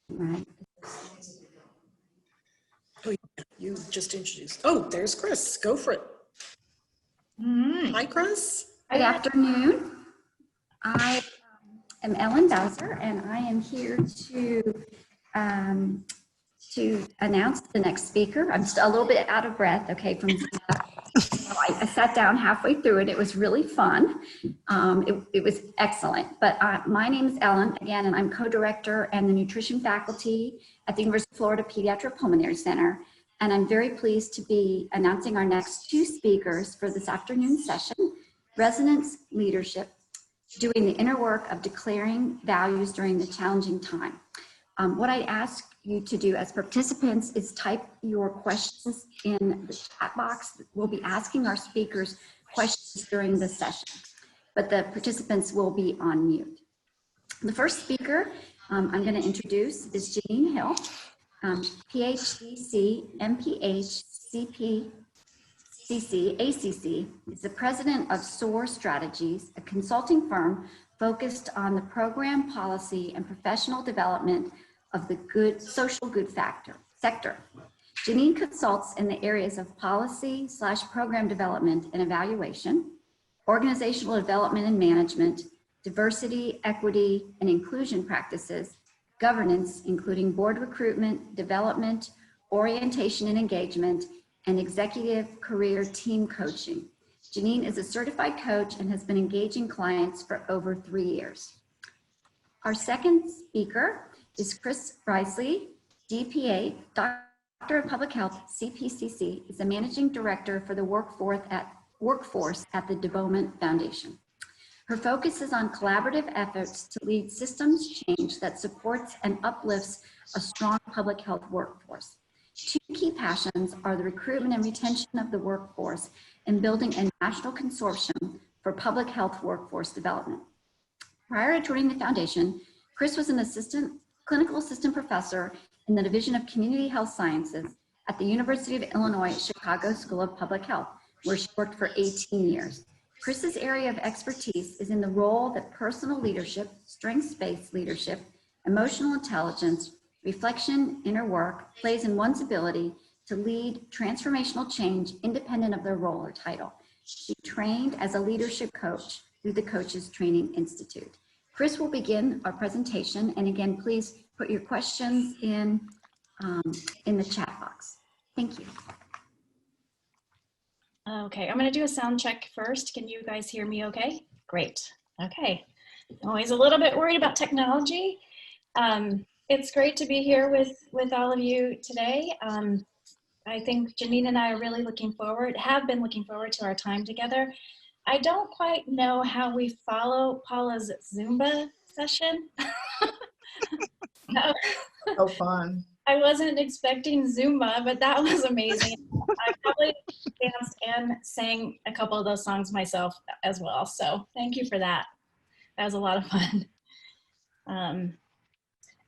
Right. Oh, you just introduced. Oh, there's Kris. Go for it. Hi, Kris. Good afternoon. I am Ellen Bowser, and I am here to announce the next speaker. I'm just a little bit out of breath, okay, from I sat down halfway through it. It was really fun. It was excellent. But my name is Ellen, again, and I'm co-director and the nutrition faculty at the University of Florida Pediatric Pulmonary Center. And I'm very pleased to be announcing our next two speakers for this afternoon session: Resonant Leadership, doing the inner work of declaring values during the challenging time. What I ask you to do as participants is type your questions in the chat box. We'll be asking our speakers questions during the session, but the participants will be on mute. The first speaker I'm going to introduce is Janine Hill, PhD, MPH, CPCC, ACC, is the president of Soar Strategies, a consulting firm focused on the program, policy, and professional development of the social good sector. Janine consults in the areas of policy/program development and evaluation, organizational development and management, diversity, equity, and inclusion practices, governance, including board recruitment, development, orientation and engagement, and executive career team coaching. Janine is a certified coach and has been engaging clients for over 3 years. Our second speaker is Kris Risley, DPH, Doctor of Public Health, CPCC, is the Managing Director for the workforce at the Beaumont Foundation. Her focus is on collaborative efforts to lead systems change that supports and uplifts a strong public health workforce. Two key passions are the recruitment and retention of the workforce and building a national consortium for public health workforce development. Prior to joining the foundation, Kris was an clinical assistant professor in the Division of Community Health Sciences at the University of Illinois Chicago School of Public Health, where she worked for 18 years. Kris's area of expertise is in the role that personal leadership, strengths-based leadership, emotional intelligence, reflection, inner work plays in one's ability to lead transformational change independent of their role or title. She trained as a leadership coach through the Coaches Training Institute. Kris will begin our presentation, and again, please put your questions in the chat box. Thank you. Okay, I'm going to do a sound check first. Can you guys hear me okay? Great. Okay. Always a little bit worried about technology. It's great to be here with all of you today. I think Janine and I are really have been looking forward to our time together. I don't quite know how we follow Paula's Zumba session. So fun. I wasn't expecting Zumba, but that was amazing. I probably danced and sang a couple of those songs myself as well. So thank you for that. That was a lot of fun.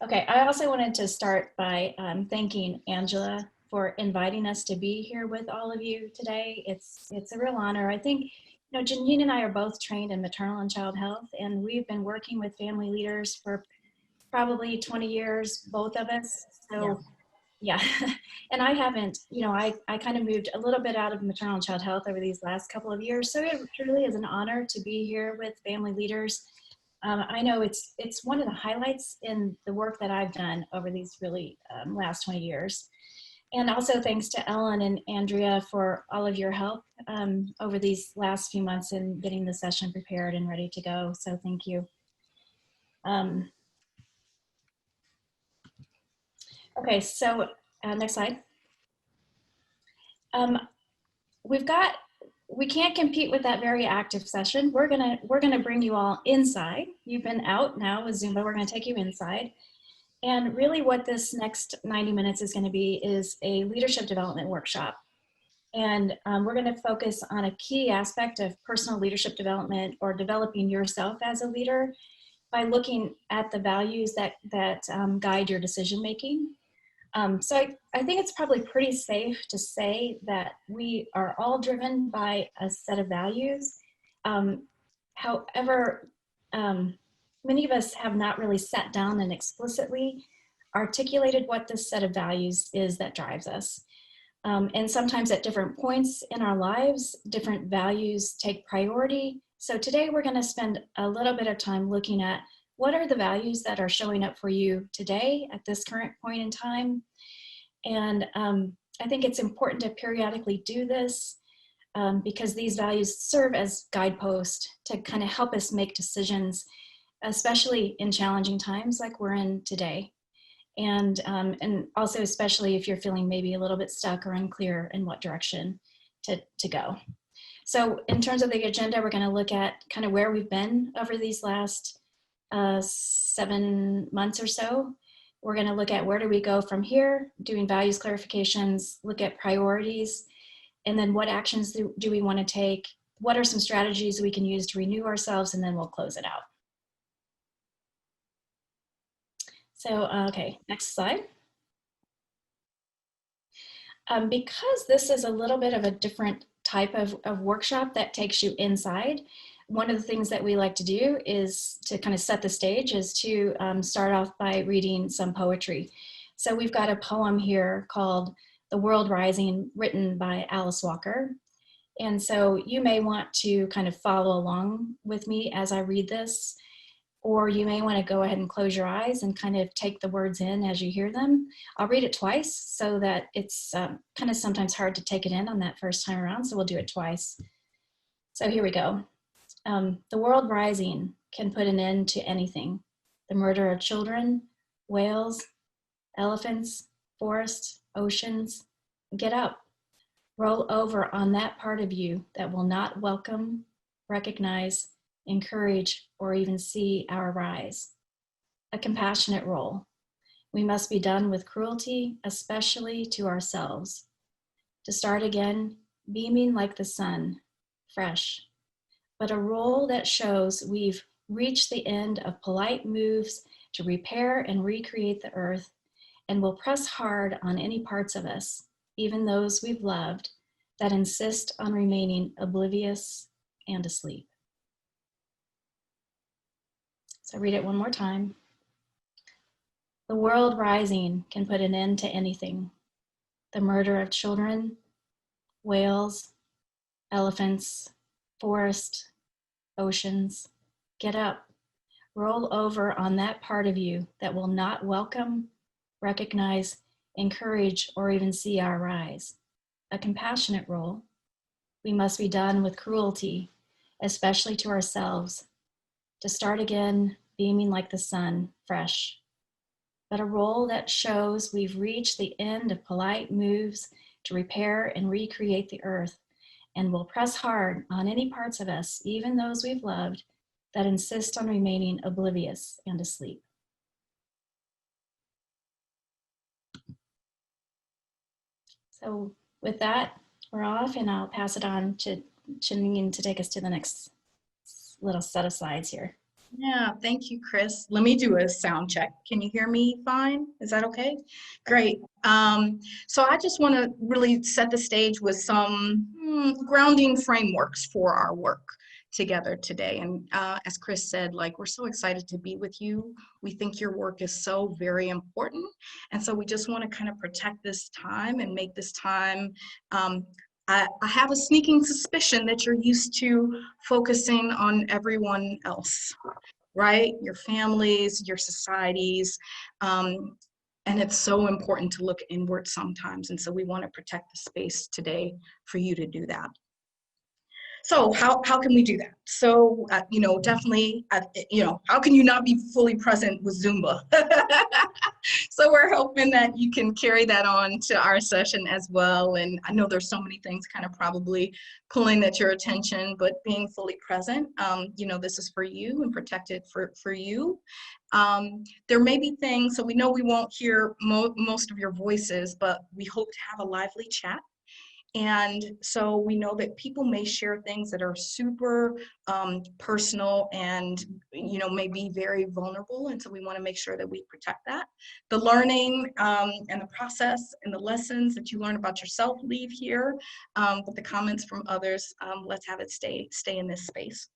Okay, I also wanted to start by thanking Angela for inviting us to be here with all of you today. It's a real honor. I think, you know, Janine and I are both trained in maternal and child health, and we've been working with family leaders for probably 20 years, both of us. So yeah. And I haven't, you know, I kind of moved a little bit out of maternal and child health over these last couple of years. So it truly is an honor to be here with family leaders. I know it's one of the highlights in the work that I've done over these really last 20 years. And also thanks to Ellen and Andrea for all of your help over these last few months in getting the session prepared and ready to go. So thank you. Okay, so next slide. We can't compete with that very active session. We're gonna bring you all inside. You've been out now with Zumba. We're gonna take you inside. And really what this next 90 minutes is gonna be is a leadership development workshop. And we're gonna focus on a key aspect of personal leadership development or developing yourself as a leader by looking at the values that guide your decision-making. So I think it's probably pretty safe to say that we are all driven by a set of values. However, many of us have not really sat down and explicitly articulated what this set of values is that drives us. And sometimes at different points in our lives, different values take priority. So today we're going to spend a little bit of time looking at what are the values that are showing up for you today at this current point in time. And I think it's important to periodically do this because these values serve as guideposts to kind of help us make decisions, especially in challenging times like we're in today. And also especially if you're feeling maybe a little bit stuck or unclear in what direction to go. So in terms of the agenda, we're going to look at kind of where we've been over these last 7 months or so. We're going to look at where do we go from here, doing values clarifications, look at priorities, and then what actions do we want to take, what are some strategies we can use to renew ourselves, and then we'll close it out. So, okay, next slide. Because this is a little bit of a different type of workshop that takes you inside, one of the things that we like to do is to kind of set the stage is to start off by reading some poetry. So we've got a poem here called The World Rising, written by Alice Walker. And so you may want to kind of follow along with me as I read this, or you may want to go ahead and close your eyes and kind of take the words in as you hear them. I'll read it twice so that it's kind of sometimes hard to take it in on that first time around, so we'll do it twice. So here we go. The world rising can put an end to anything. The murder of children, whales, elephants, forests, oceans. Get up. Roll over on that part of you that will not welcome, recognize, encourage, or even see our rise. A compassionate role. We must be done with cruelty, especially to ourselves. To start again, beaming like the sun, fresh. But a role that shows we've reached the end of polite moves to repair and recreate the earth, and will press hard on any parts of us, even those we've loved, that insist on remaining oblivious and asleep. So read it one more time. The world rising can put an end to anything. The murder of children, whales, elephants, forest, oceans. Get up. Roll over on that part of you that will not welcome, recognize, encourage, or even see our rise. A compassionate role. We must be done with cruelty, especially to ourselves. To start again, beaming like the sun, fresh. But a role that shows we've reached the end of polite moves to repair and recreate the earth, and will press hard on any parts of us, even those we've loved, that insist on remaining oblivious and asleep. So with that, we're off, and I'll pass it on to Janine to take us to the next little set of slides here. Yeah, thank you, Kris. Let me do a sound check. Can you hear me fine? Is that okay? Great. So I just want to really set the stage with some grounding frameworks for our work together today. And as Kris said, like, we're so excited to be with you. We think your work is so very important. And so we just want to kind of protect this time and make this time I have a sneaking suspicion that you're used to focusing on everyone else, right? Your families, your societies, and it's so important to look inward sometimes. And so we want to protect the space today for you to do that. So how can we do that? So, definitely, how can you not be fully present with Zumba? So we're hoping that you can carry that on to our session as well. And I know there's so many things kind of probably pulling at your attention, but being fully present, this is for you and protected for you. There may be things, so we know we won't hear most of your voices, but we hope to have a lively chat. And so we know that people may share things that are super personal and, may be very vulnerable. And so we want to make sure that we protect that. The learning and the process and the lessons that you learn about yourself leave here, but the comments from others, let's have it stay in this space.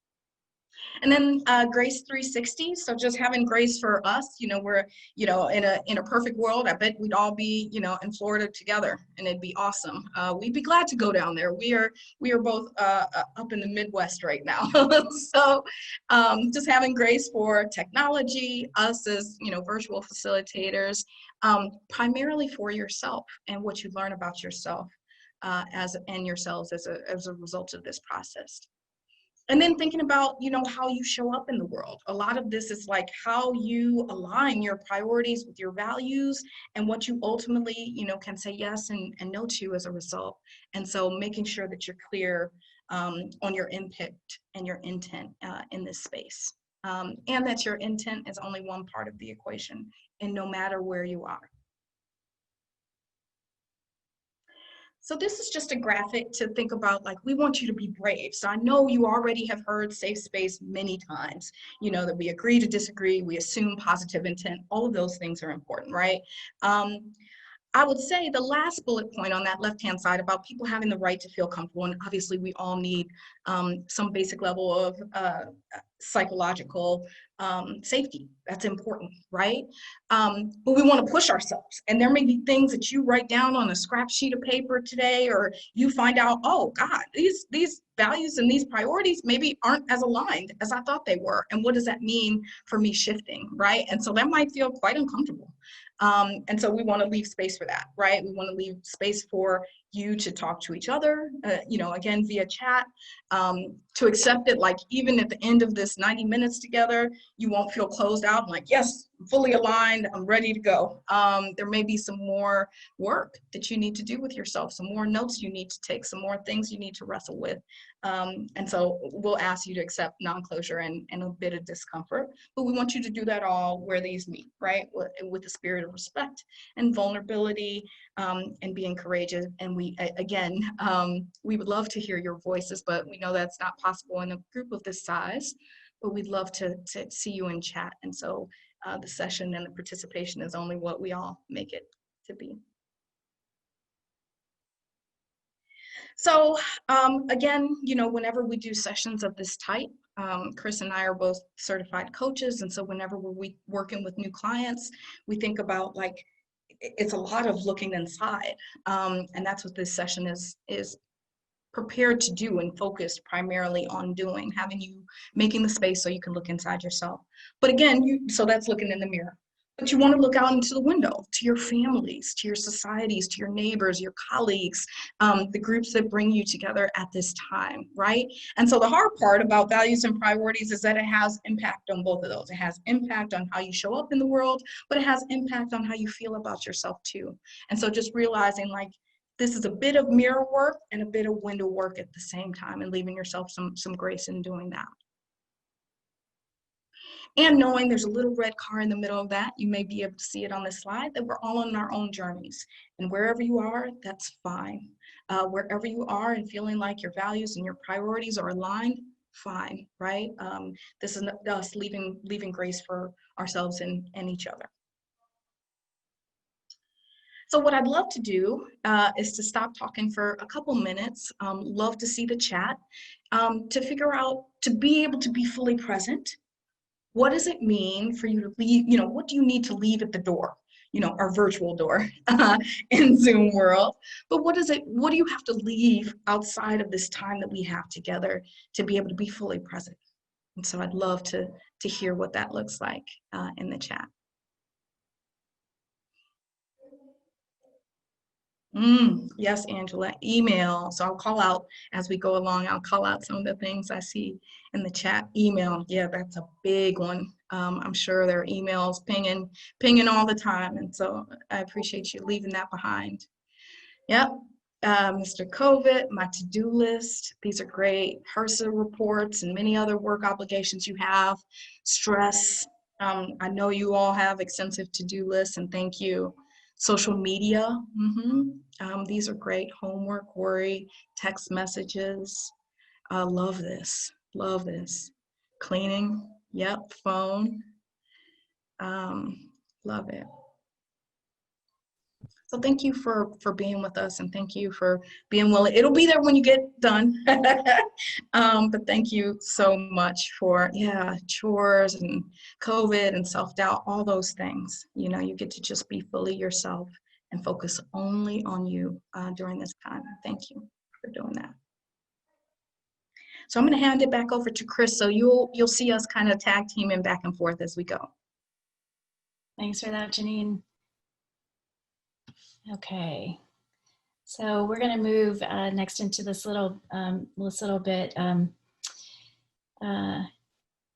And then Grace 360. So just having grace for us, we're, in a perfect world, I bet we'd all be, in Florida together, and it'd be awesome. We'd be glad to go down there. We are both up in the Midwest right now. So just having grace for technology, us as, virtual facilitators, primarily for yourself and what you learn about yourself and yourselves as a result of this process. And then thinking about, how you show up in the world. A lot of this is like how you align your priorities with your values and what you ultimately, can say yes and no to as a result. And so making sure that you're clear on your impact and your intent in this space. And that your intent is only one part of the equation, and no matter where you are. So this is just a graphic to think about, like, we want you to be brave. So I know you already have heard safe space many times, that we agree to disagree, we assume positive intent, all of those things are important, right? I would say the last bullet point on that left-hand side about people having the right to feel comfortable, and obviously we all need some basic level of psychological safety. That's important, right? But we want to push ourselves. And there may be things that you write down on a scrap sheet of paper today, or you find out, oh God, these values and these priorities maybe aren't as aligned as I thought they were. And what does that mean for me shifting, right? And so that might feel quite uncomfortable. And so we want to leave space for that, right? We want to leave space for you to talk to each other, again, via chat, to accept it, like even at the end of this 90 minutes together, you won't feel closed out, like, yes, fully aligned, I'm ready to go. There may be some more work that you need to do with yourself, some more notes you need to take, some more things you need to wrestle with. And so we'll ask you to accept non-closure and a bit of discomfort, but we want you to do that all where these meet, right? With the spirit of respect and vulnerability, and being courageous. And we would love to hear your voices, but we know that's not possible in a group of this size, but we'd love to see you in chat. And so the session and the participation is only what we all make it to be. So again, whenever we do sessions of this type, Kris and I are both certified coaches. And so whenever we're working with new clients, we think about, like, it's a lot of looking inside. And that's what this session is prepared to do and focused primarily on doing, having you making the space so you can look inside yourself. But again, so that's looking in the mirror. But you want to look out into the window, to your families, to your societies, to your neighbors, your colleagues, the groups that bring you together at this time, right? And so the hard part about values and priorities is that it has impact on both of those. It has impact on how you show up in the world, but it has impact on how you feel about yourself too. And so just realizing, like, this is a bit of mirror work and a bit of window work at the same time, and leaving yourself some grace in doing that. And knowing there's a little red car in the middle of that, you may be able to see it on this slide, that we're all on our own journeys. And wherever you are, that's fine. Wherever you are and feeling like your values and your priorities are aligned, fine, right? This is us leaving grace for ourselves and each other. So what I'd love to do is to stop talking for a couple minutes, love to see the chat, to figure out, to be able to be fully present. What does it mean for you to leave, what do you need to leave at the door, our virtual door in Zoom world? But what do you have to leave outside of this time that we have together to be able to be fully present? And so I'd love to hear what that looks like in the chat. Yes, Angela, email. So I'll call out as we go along. I'll call out some of the things I see in the chat. Email, yeah, that's a big one. I'm sure there are emails pinging all the time. And so I appreciate you leaving that behind. Yep, Mr. COVID, my to-do list. These are great. HRSA reports and many other work obligations you have. Stress. I know you all have extensive to-do lists, and thank you. Social media, these are great. Homework, worry, text messages. Love this. Cleaning, yep, phone. Love it. So thank you for being with us, and thank you for being willing. It'll be there when you get done. But thank you so much for, yeah, chores and COVID and self-doubt, all those things. You know, you get to just be fully yourself and focus only on you during this time. Thank you for doing that. So I'm going to hand it back over to Kris. So you'll see us kind of tag teaming back and forth as we go. Thanks for that, Janine. Okay, so we're going to move next into this little bit.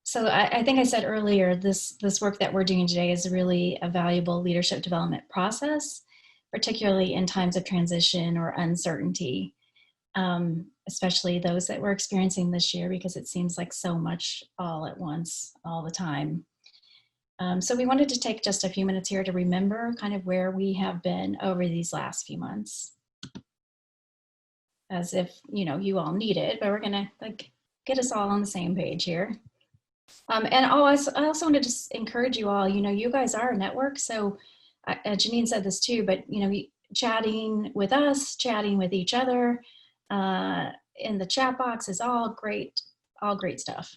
So I think I said earlier, this work that we're doing today is really a valuable leadership development process, particularly in times of transition or uncertainty, especially those that we're experiencing this year, because it seems like so much all at once, all the time. So we wanted to take just a few minutes here to remember kind of where we have been over these last few months. As if, you know, you all need it, but we're gonna like get us all on the same page here. And I also wanted to just encourage you all, you know, you guys are a network. So Janine said this too, but, you know, chatting with us, chatting with each other in the chat box is all great stuff.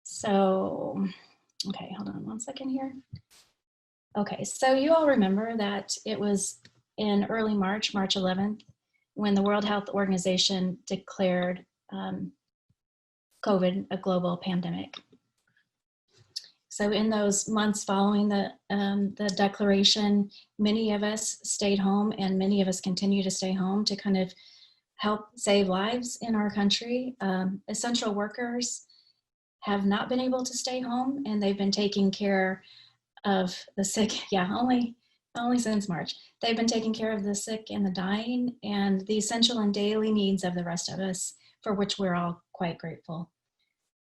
So, okay, hold on one second here. Okay, so you all remember that it was in early March 11th, when the World Health Organization declared COVID a global pandemic. So in those months following the declaration, many of us stayed home, and many of us continue to stay home to kind of help save lives in our country. Essential workers have not been able to stay home, and they've been taking care of the sick. Yeah, only since March. They've been taking care of the sick and the dying, and the essential and daily needs of the rest of us, for which we're all quite grateful.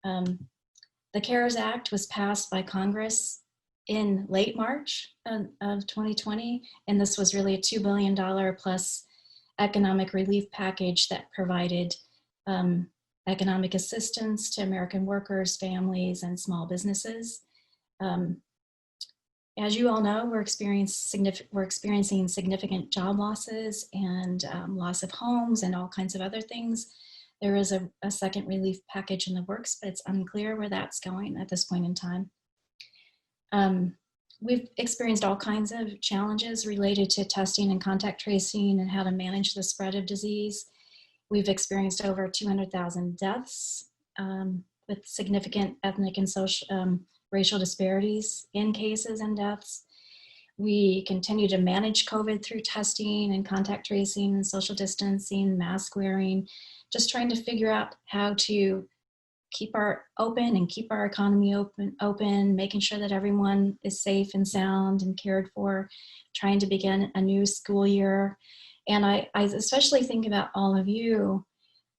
The CARES Act was passed by Congress in late March of 2020, and this was really a $2 billion plus economic relief package that provided economic assistance to American workers, families, and small businesses. As you all know, we're experiencing significant job losses and loss of homes and all kinds of other things. There is a second relief package in the works, but it's unclear where that's going at this point in time. We've experienced all kinds of challenges related to testing and contact tracing and how to manage the spread of disease. We've experienced over 200,000 deaths with significant ethnic and social, racial disparities in cases and deaths. We continue to manage COVID through testing and contact tracing and social distancing, mask wearing, just trying to figure out how to keep our economy open, making sure that everyone is safe and sound and cared for, trying to begin a new school year. And I especially think about all of you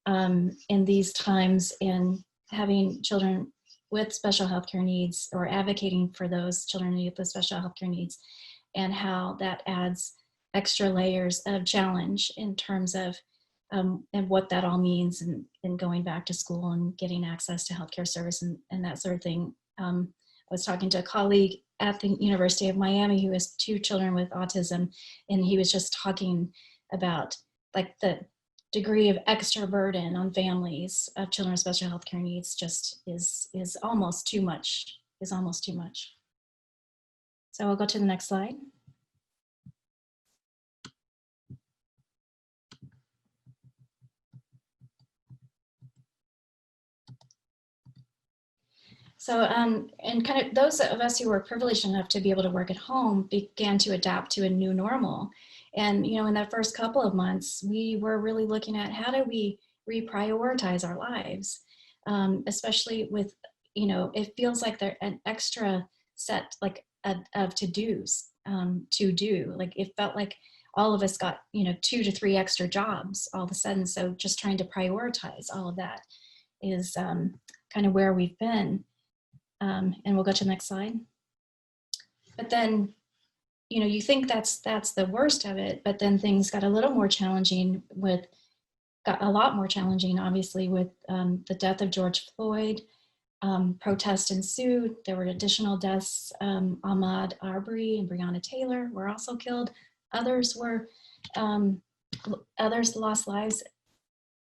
in these times, and having children with special healthcare needs, or advocating for those children with special healthcare needs, and how that adds extra layers of challenge in terms of and what that all means, and going back to school and getting access to healthcare service and that sort of thing. I was talking to a colleague at the University of Miami who has 2 children with autism, and he was just talking about like the degree of extra burden on families of children with special healthcare needs just is almost too much, So we'll go to the next slide. So, and kind of those of us who were privileged enough to be able to work at home began to adapt to a new normal. And, you know, in that first couple of months, we were really looking at how do we reprioritize our lives, especially with, you know, it feels like there's an extra set like of to-dos to do. Like it felt like all of us got, you know, 2 to 3 extra jobs all of a sudden. So just trying to prioritize all of that is kind of where we've been. And we'll go to the next slide. But then, you know, you think that's the worst of it, but then things got a little more challenging obviously, with the death of George Floyd. Protest ensued. There were additional deaths. Ahmaud Arbery and Breonna Taylor were also killed Others were, others lost lives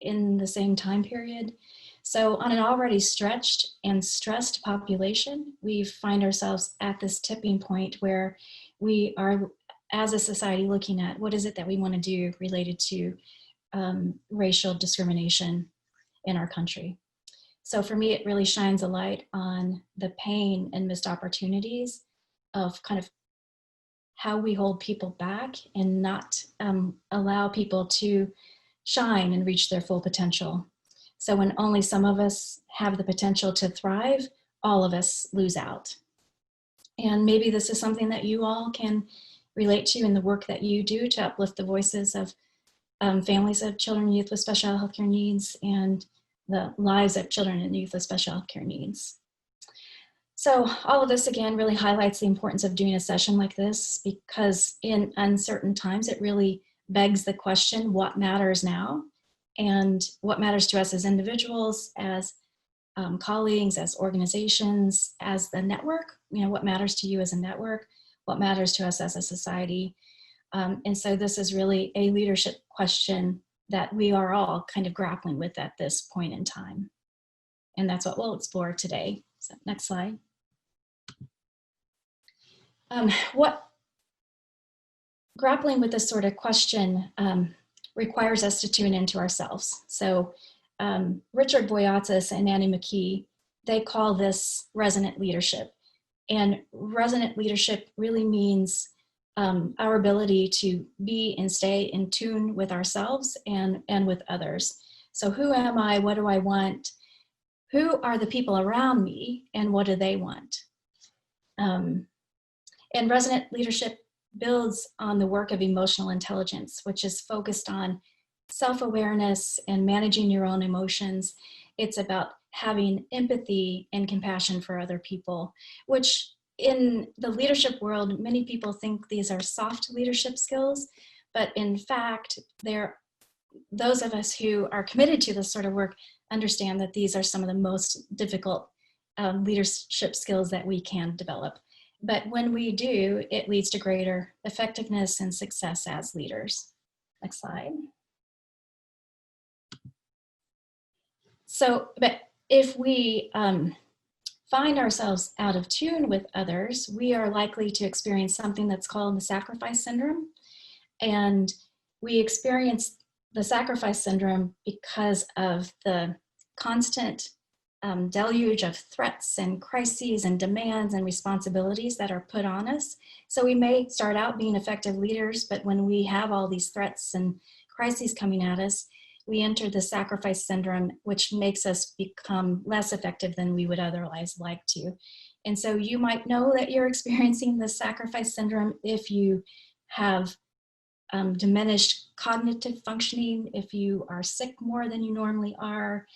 in the same time period. So on an already stretched and stressed population, we find ourselves at this tipping point where we are, as a society, looking at what is it that we want to do related to racial discrimination in our country. So for me, it really shines a light on the pain and missed opportunities of kind of how we hold people back and not allow people to shine and reach their full potential. So when only some of us have the potential to thrive, all of us lose out. And maybe this is something that you all can relate to in the work that you do to uplift the voices of families of children and youth with special healthcare needs and the lives of children and youth with special healthcare needs. So all of this, again, really highlights the importance of doing a session like this, because in uncertain times, it really begs the question, what matters now? And what matters to us as individuals, as colleagues, as organizations, as the network? You know, what matters to you as a network? What matters to us as a society? And so this is really a leadership question that we are all kind of grappling with at this point in time. And that's what we'll explore today. So next slide. What grappling with this sort of question requires us to tune into ourselves. So Richard Boyatzis and Annie McKee, they call this resonant leadership. And resonant leadership really means our ability to be and stay in tune with ourselves and with others. So who am I? What do I want? Who are the people around me? And what do they want? And resonant leadership builds on the work of emotional intelligence, which is focused on self-awareness and managing your own emotions. It's about having empathy and compassion for other people, which in the leadership world, many people think these are soft leadership skills, but in fact, those of us who are committed to this sort of work understand that these are some of the most difficult leadership skills that we can develop. But when we do, it leads to greater effectiveness and success as leaders. Next slide. So, but if we find ourselves out of tune with others, we are likely to experience something that's called the sacrifice syndrome. And we experience the sacrifice syndrome because of the constant deluge of threats and crises and demands and responsibilities that are put on us. So we may start out being effective leaders, but when we have all these threats and crises coming at us, we enter the sacrifice syndrome, which makes us become less effective than we would otherwise like to. And so you might know that you're experiencing the sacrifice syndrome if you have diminished cognitive functioning, if you are sick more than you normally are,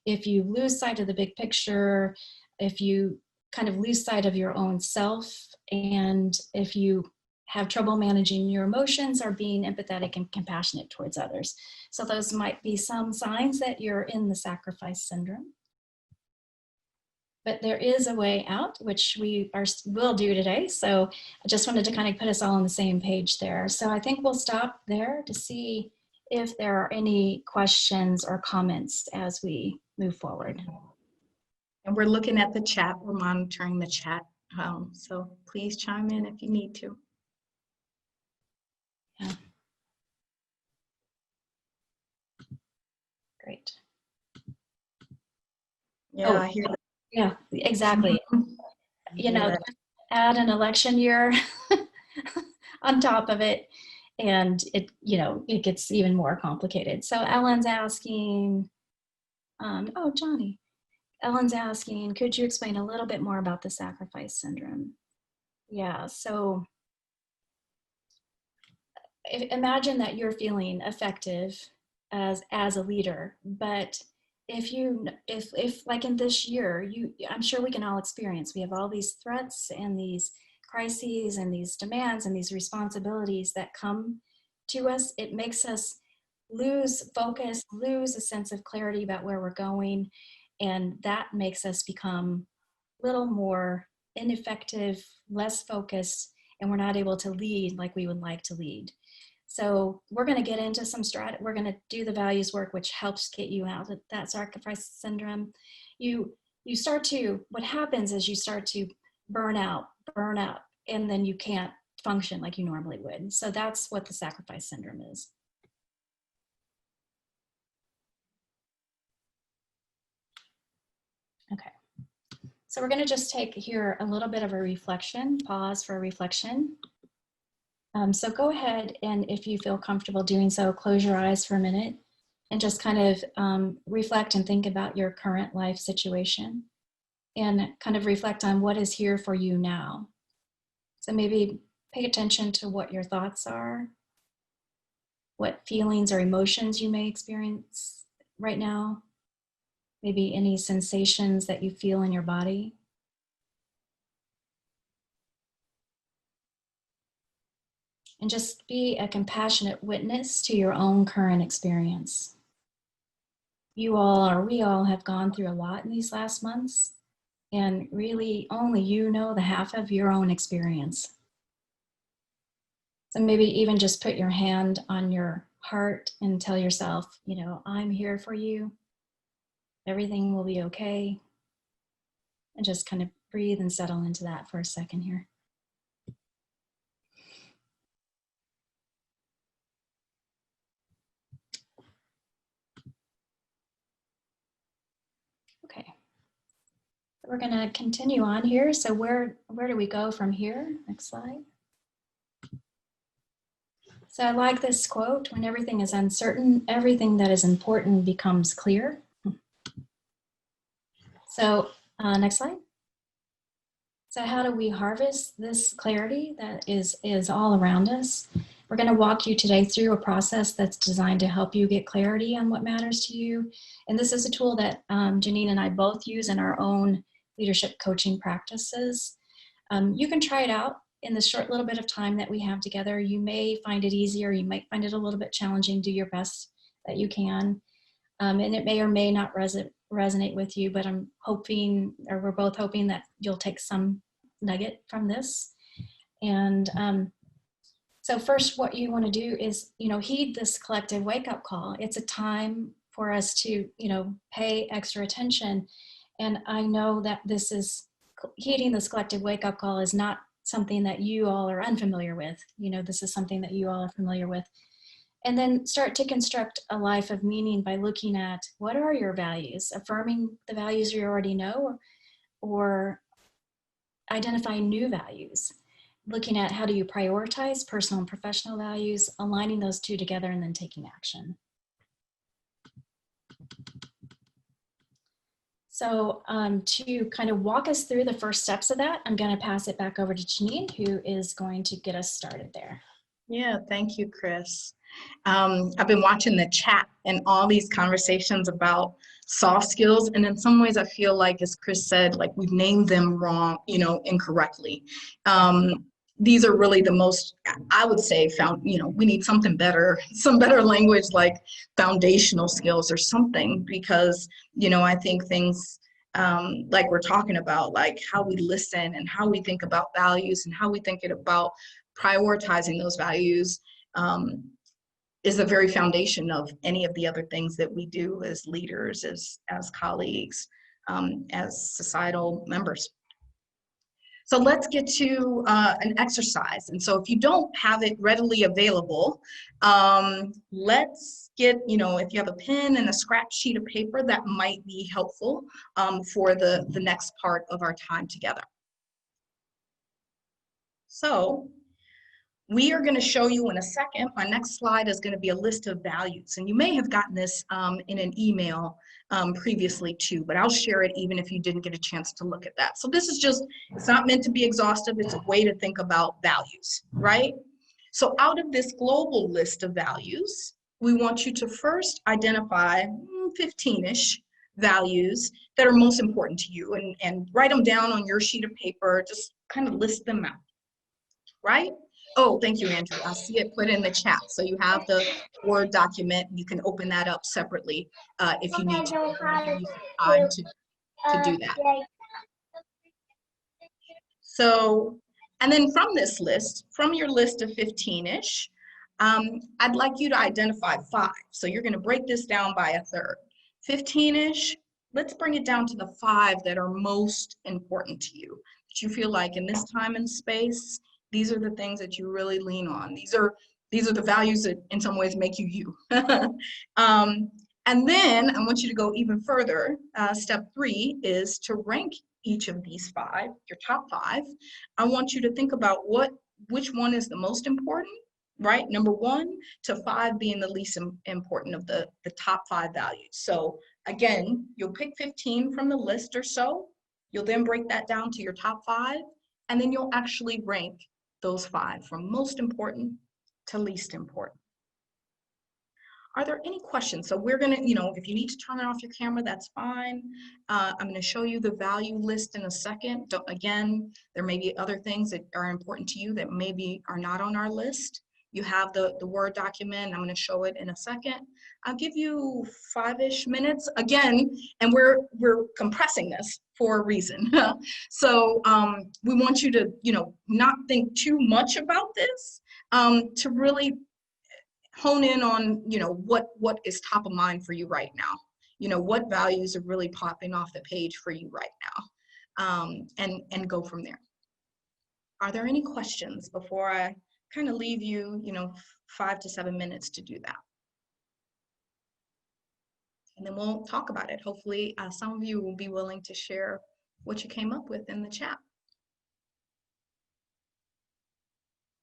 if you lose sight of the big picture, if you kind of lose sight of your own self, and if you have trouble managing your emotions or being empathetic and compassionate towards others. So those might be some signs that you're in the sacrifice syndrome. But there is a way out, which will do today. So I just wanted to kind of put us all on the same page there. So I think we'll stop there to see if there are any questions or comments as we move forward. And we're looking at the chat, we're monitoring the chat. So please chime in if you need to. Yeah. Great. Yeah, I hear that. Yeah, exactly. You know, add an election year on top of it, and it gets even more complicated. So Ellen's asking, oh, Johnny. Ellen's asking, could you explain a little bit more about the sacrifice syndrome? Yeah, so imagine that you're feeling effective as a leader, but if like in this year, I'm sure we can all experience, we have all these threats and these crises and these demands and these responsibilities that come to us. It makes us lose focus, lose a sense of clarity about where we're going. And that makes us become a little more ineffective, less focused, and we're not able to lead like we would like to lead. So we're going to get into some we're going to do the values work, which helps get you out of that sacrifice syndrome. You start to, what happens is you start to burn out, and then you can't function like you normally would. So that's what the sacrifice syndrome is. Okay. So we're going to just take here a little bit of a reflection, pause for a reflection. So go ahead, and if you feel comfortable doing so, close your eyes for a minute and just kind of reflect and think about your current life situation and kind of reflect on what is here for you now. So maybe pay attention to what your thoughts are, what feelings or emotions you may experience right now, maybe any sensations that you feel in your body. And just be a compassionate witness to your own current experience. You all, or we all, have gone through a lot in these last months, and really only you know the half of your own experience. So maybe even just put your hand on your heart and tell yourself, you know, I'm here for you. Everything will be okay. And just kind of breathe and settle into that for a second here. Okay, we're going to continue on here. So where do we go from here? Next slide. So I like this quote: when everything is uncertain, everything that is important becomes clear. So next slide. So how do we harvest this clarity that is all around us? We're going to walk you today through a process that's designed to help you get clarity on what matters to you. And this is a tool that Janine and I both use in our own leadership coaching practices. You can try it out in the short little bit of time that we have together. You may find it easier, you might find it a little bit challenging. Do your best that you can. And it may or may not resonate with you, but I'm hoping, or we're both hoping, that you'll take some nugget from this. And so first, what you want to do is, you know, heed this collective wake-up call. It's a time for us to, you know, pay extra attention. And I know that this is, heeding this collective wake-up call is not something that you all are unfamiliar with. You know, this is something that you all are familiar with. And then start to construct a life of meaning by looking at, what are your values? Affirming the values you already know, or identifying new values. Looking at, how do you prioritize personal and professional values, aligning those two together, and then taking action. So to kind of walk us through the first steps of that, I'm going to pass it back over to Janine, who is going to get us started there. Yeah, thank you, Kris. I've been watching the chat and all these conversations about soft skills, and in some ways I feel like, as Kris said, like we've named them wrong, you know, incorrectly. These are really the most, I would say, you know, we need something better, some better language like foundational skills or something, because, you know, I think things like we're talking about, like how we listen and how we think about values and how we think about prioritizing those values is the very foundation of any of the other things that we do as leaders, as colleagues, as societal members. So let's get to an exercise. And so if you don't have it readily available, let's get, you know, if you have a pen and a scrap sheet of paper, that might be helpful for the next part of our time together. So we are going to show you in a second. My next slide is going to be a list of values. And you may have gotten this in an email previously too, but I'll share it even if you didn't get a chance to look at that. So this is just, it's not meant to be exhaustive. It's a way to think about values, right? So out of this global list of values, we want you to first identify 15-ish values that are most important to you, and write them down on your sheet of paper. Just kind of list them out, right? Oh, thank you, Andrew. I see it put in the chat. So you have the Word document. You can open that up separately if you need to. Use time to do that. So And then from this list, from your list of 15-ish, I'd like you to identify 5. So you're going to break this down by a third. 15-ish, let's bring it down to the 5 that are most important to you, that you feel like in this time and space, these are the things that you really lean on. These are the values that in some ways make you you. And then I want you to go even further. Step 3 is to rank each of these 5, your top 5. I want you to think about which one is the most important, right? Number 1 to 5 being the least important of the top 5 values. So again, you'll pick 15 from the list or so. You'll then break that down to your top 5, and then you'll actually rank those 5 from most important to least important. Are there any questions? So we're gonna, if you need to turn off your camera, that's fine. I'm gonna show you the value list in a second. Again, there may be other things that are important to you that maybe are not on our list. You have the Word document. I'm gonna show it in a second. I'll give you 5-ish minutes again, and we're compressing this for a reason. So we want you to, not think too much about this, to really hone in on, what is top of mind for you right now. What values are really popping off the page for you right now, and go from there. Are there any questions before I kind of leave you, 5 to 7 minutes to do that? And then we'll talk about it. Hopefully, some of you will be willing to share what you came up with in the chat.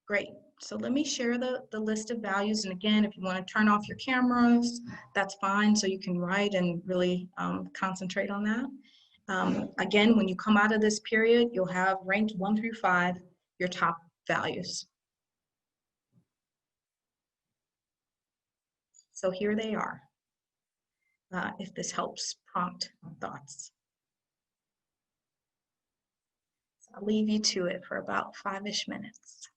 Great. So let me share the list of values. And again, if you want to turn off your cameras, that's fine. So you can write and really concentrate on that. Again, when you come out of this period, you'll have ranked 1 through 5, your top values. So here they are, if this helps prompt thoughts. So I'll leave you to it for about 5-ish minutes.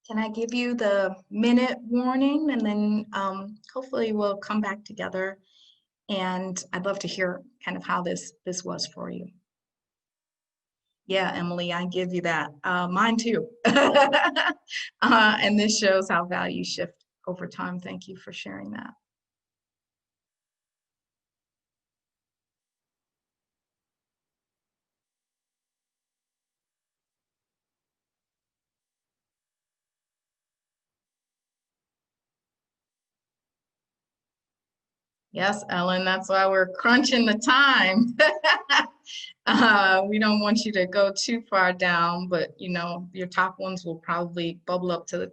Can I give you the minute warning, and then hopefully we'll come back together, and I'd love to hear kind of how this was for you. Yeah, Emily, I give you that. Mine too. And this shows how values shift over time. Thank you for sharing that. Yes, Ellen, that's why we're crunching the time. We don't want you to go too far down, but you know, your top ones will probably bubble up to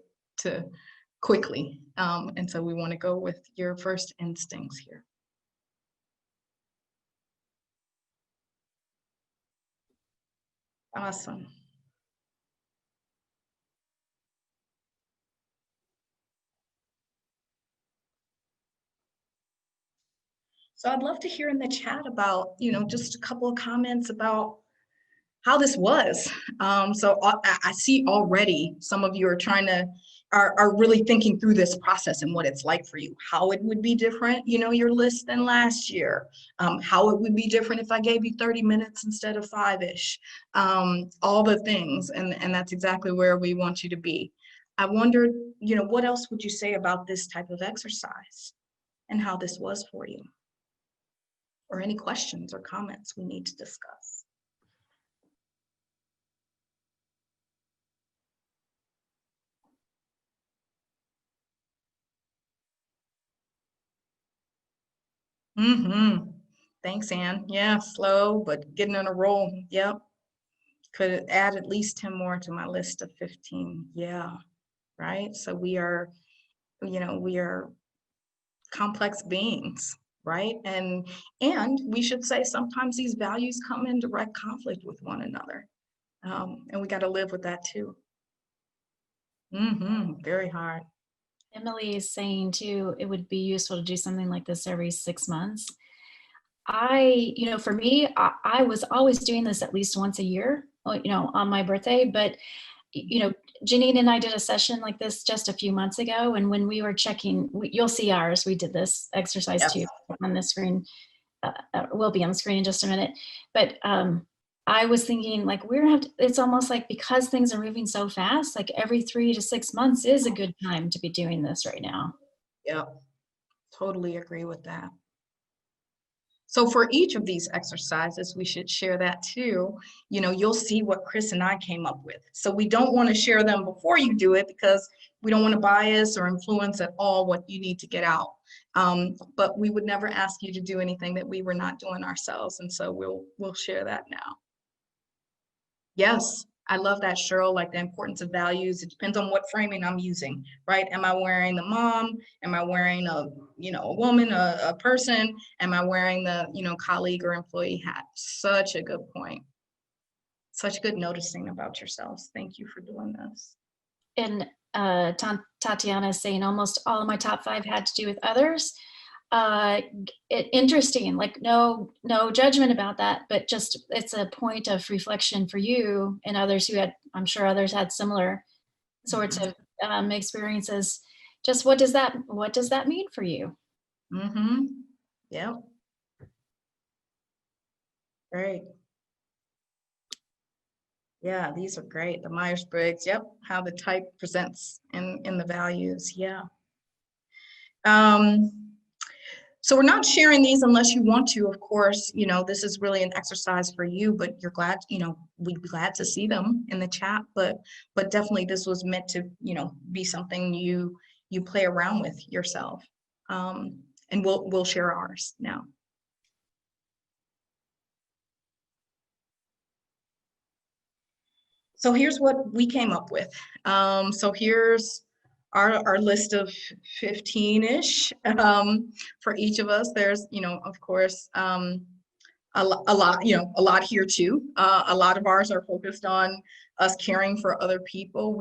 quickly. And so we want to go with your first instincts here. Awesome. So I'd love to hear in the chat about, you know, just a couple of comments about how this was. So I see already some of you are trying to, are really thinking through this process and what it's like for you, how it would be different, you know, your list than last year, how it would be different if I gave you 30 minutes instead of 5-ish, all the things, and that's exactly where we want you to be. I wondered, you know, what else would you say about this type of exercise and how this was for you? Or any questions or comments we need to discuss? Thanks, Anne. Yeah, slow, but getting on a roll. Yep. Could add at least 10 more to my list of 15. Yeah, right. So we are, you know, we are complex beings, right? And we should say sometimes these values come in direct conflict with one another. And we got to live with that too. Very hard. Emily is saying too, it would be useful to do something like this every 6 months. You know, for me, I was always doing this at least once a year, you know, on my birthday. But, you know, Janine and I did a session like this just a few months ago. And when we were checking, you'll see ours, we did this exercise too on the screen. Will be on the screen in just a minute. But I was thinking like it's almost like because things are moving so fast, like every 3 to 6 months is a good time to be doing this right now. Yep, totally agree with that. So for each of these exercises, we should share that too. You know, you'll see what Kris and I came up with. So we don't want to share them before you do it because we don't want to bias or influence at all what you need to get out. But we would never ask you to do anything that we were not doing ourselves. And so we'll share that now. Yes, I love that, Cheryl, like the importance of values. It depends on what framing I'm using, right? Am I wearing the mom? Am I wearing a woman, a person? Am I wearing the, colleague or employee hat? Such a good point. Such good noticing about yourselves. Thank you for doing this. And Tatiana is saying almost all of my top 5 had to do with others. Interesting, like no judgment about that, but just it's a point of reflection for you and others who I'm sure others had similar sorts of experiences. Just what does that mean for you? Yeah. Great. Yeah, these are great. The Myers-Briggs, yep, how the type presents in the values, yeah. So we're not sharing these unless you want to, of course. This is really an exercise for you, but you're glad, we'd be glad to see them in the chat, but definitely this was meant to, be something you play around with yourself. And we'll share ours now. So here's what we came up with. So here's our list of 15-ish for each of us. There's, of course, a lot here too. A lot of ours are focused on us caring for other people.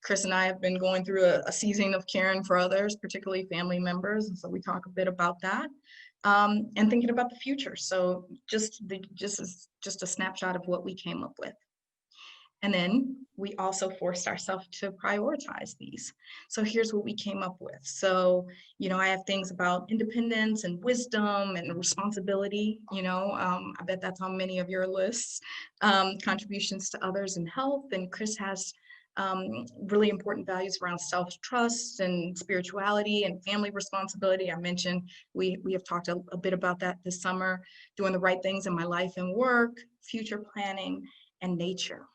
Kris and I have been going through a season of caring for others, particularly family members. And so we talk a bit about that and thinking about the future. So just a snapshot of what we came up with. And then we also forced ourselves to prioritize these. So here's what we came up with. So, I have things about independence and wisdom and responsibility. I bet that's on many of your lists. Contributions to others and health. And Kris has really important values around self-trust and spirituality and family responsibility. I mentioned we have talked a bit about that this summer, doing the right things in my life and work, future planning, and nature.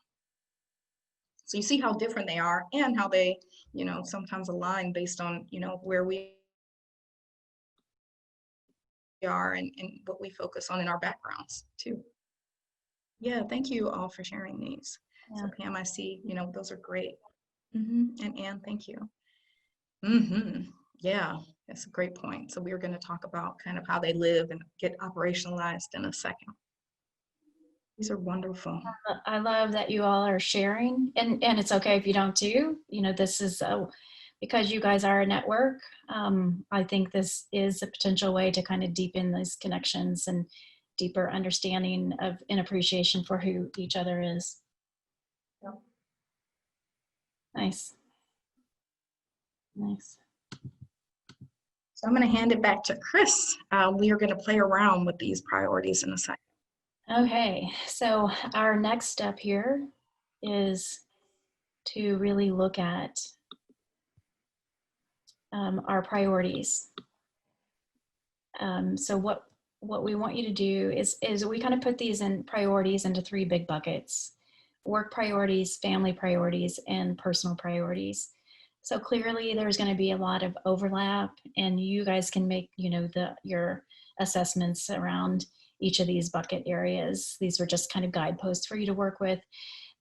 So you see how different they are and how they, sometimes align based on, where we are and what we focus on in our backgrounds too. Yeah, thank you all for sharing these. Yeah. So Pam, I see, those are great. And Anne, thank you. Yeah, that's a great point. So we were going to talk about kind of how they live and get operationalized in a second. These are wonderful. I love that you all are sharing, and it's okay if you don't too. This is because you guys are a network. I think this is a potential way to kind of deepen these connections and deeper understanding of and appreciation for who each other is. Yep. Nice. Nice. So I'm going to hand it back to Kris. We are going to play around with these priorities in a second. Okay, so our next step here is to really look at our priorities. So what we want you to do is we kind of put these in priorities into 3 big buckets: work priorities, family priorities, and personal priorities. So clearly there's going to be a lot of overlap, and you guys can make, your assessments around each of these bucket areas. These were just kind of guideposts for you to work with.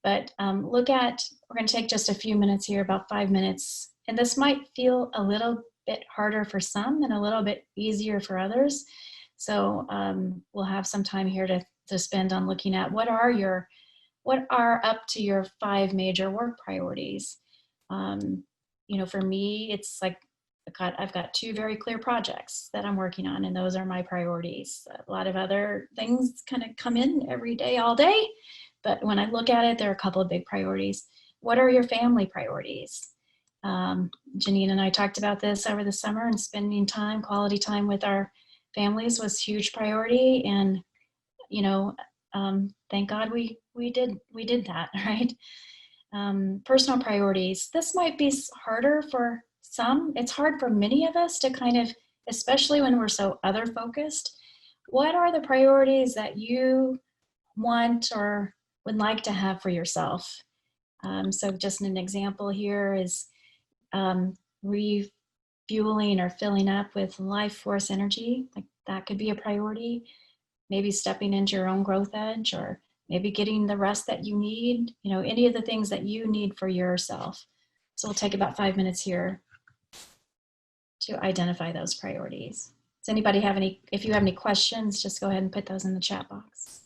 But we're going to take just a few minutes here, about 5 minutes. And this might feel a little bit harder for some and a little bit easier for others. So we'll have some time here to spend on looking at what are up to your 5 major work priorities. For me, it's like I've got 2 very clear projects that I'm working on, and those are my priorities. A lot of other things kind of come in every day, all day. But when I look at it, there are a couple of big priorities. What are your family priorities? Janine and I talked about this over the summer, and spending quality time with our families was a huge priority. And, thank God we did that, right? Personal priorities. This might be harder for some. It's hard for many of us to kind of, especially when we're so other focused. What are the priorities that you want or would like to have for yourself? So just an example here is refueling or filling up with life force energy. Like that could be a priority. Maybe stepping into your own growth edge, or maybe getting the rest that you need, any of the things that you need for yourself. So we'll take about 5 minutes here to identify those priorities. Does anybody have if you have any questions, just go ahead and put those in the chat box.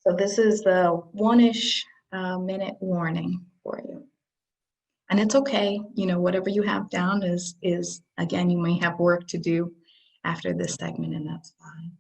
So this is the one-ish minute warning for you. And it's okay, you know, whatever you have down is again, you may have work to do after this segment, and that's fine.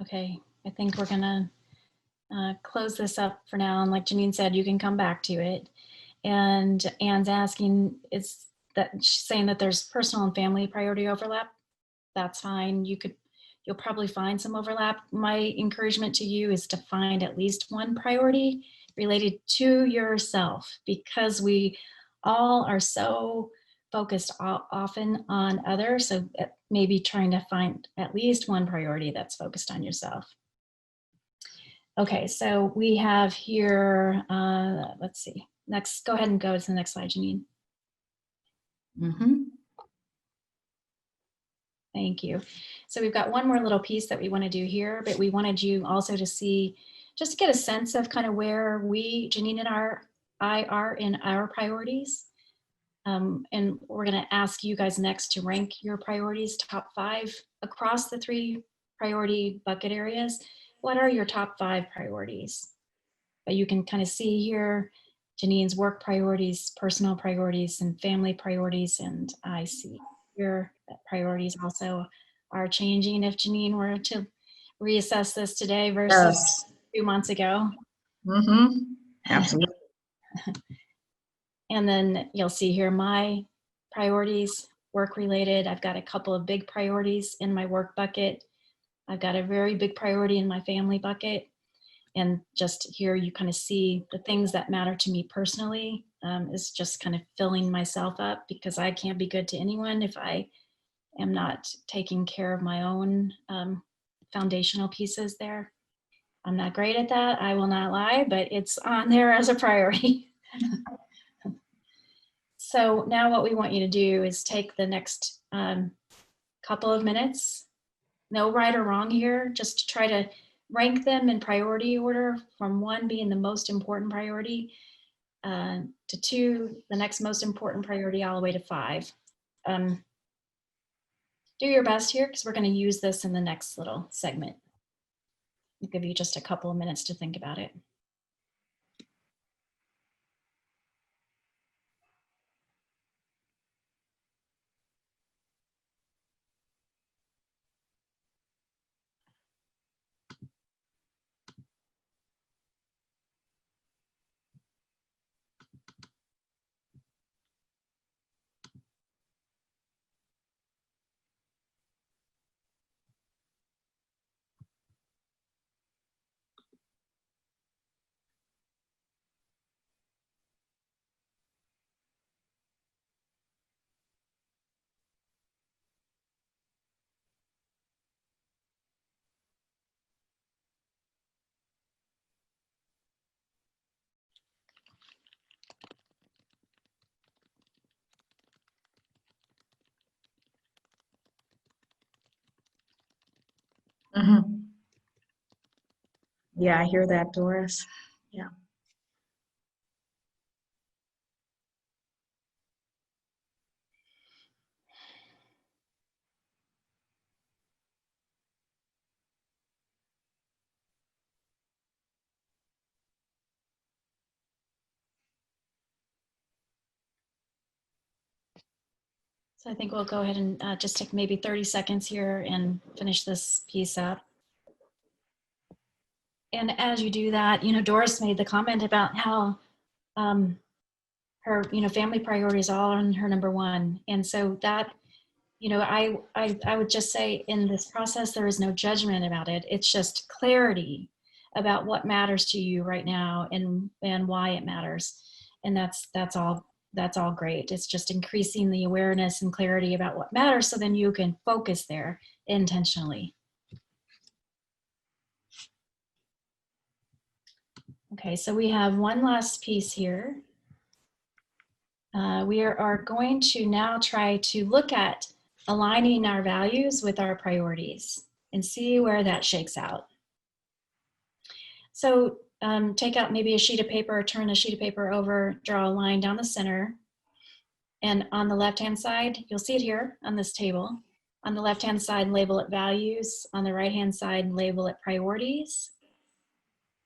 Okay, I think we're gonna close this up for now. And like Janine said, you can come back to it. And Anne's asking, is that she's saying that there's personal and family priority overlap? That's fine. You'll probably find some overlap. My encouragement to you is to find at least one priority related to yourself, because we all are so focused often on others. So maybe trying to find at least one priority that's focused on yourself. Okay, so we have here, let's see, next, go ahead and go to the next slide, Janine. Thank you. So we've got one more little piece that we want to do here, but we wanted you also to see, just to get a sense of kind of where we, Janine and I are in our priorities. And we're going to ask you guys next to rank your priorities, top 5 across the 3 priority bucket areas. What are your top 5 priorities? But you can kind of see here Janine's work priorities, personal priorities, and family priorities, and I see here that priorities also are changing if Janine were to reassess this today versus 2 months ago. Absolutely. And then you'll see here my priorities, work related. I've got a couple of big priorities in my work bucket. I've got a very big priority in my family bucket. And just here you kind of see the things that matter to me personally is just kind of filling myself up, because I can't be good to anyone if I am not taking care of my own foundational pieces there. I'm not great at that, I will not lie, but it's on there as a priority. So now what we want you to do is take the next couple of minutes, no right or wrong here, just to try to rank them in priority order, from 1 being the most important priority to 2, the next most important priority, all the way to 5. Do your best here, because we're going to use this in the next little segment. I'll give you just a couple of minutes to think about it. Yeah, I hear that, Doris. Yeah. So I think we'll go ahead and just take maybe 30 seconds here and finish this piece up. And as you do that, you know, Doris made the comment about how her, family priorities all on her number one. And so that, I would just say in this process, there is no judgment about it. It's just clarity about what matters to you right now and why it matters. And that's all great. It's just increasing the awareness and clarity about what matters so then you can focus there intentionally. Okay, so we have one last piece here. We are going to now try to look at aligning our values with our priorities and see where that shakes out. So take out maybe a sheet of paper, turn a sheet of paper over, draw a line down the center. And on the left-hand side, you'll see it here on this table. On the left-hand side, label it values. On the right-hand side, label it priorities.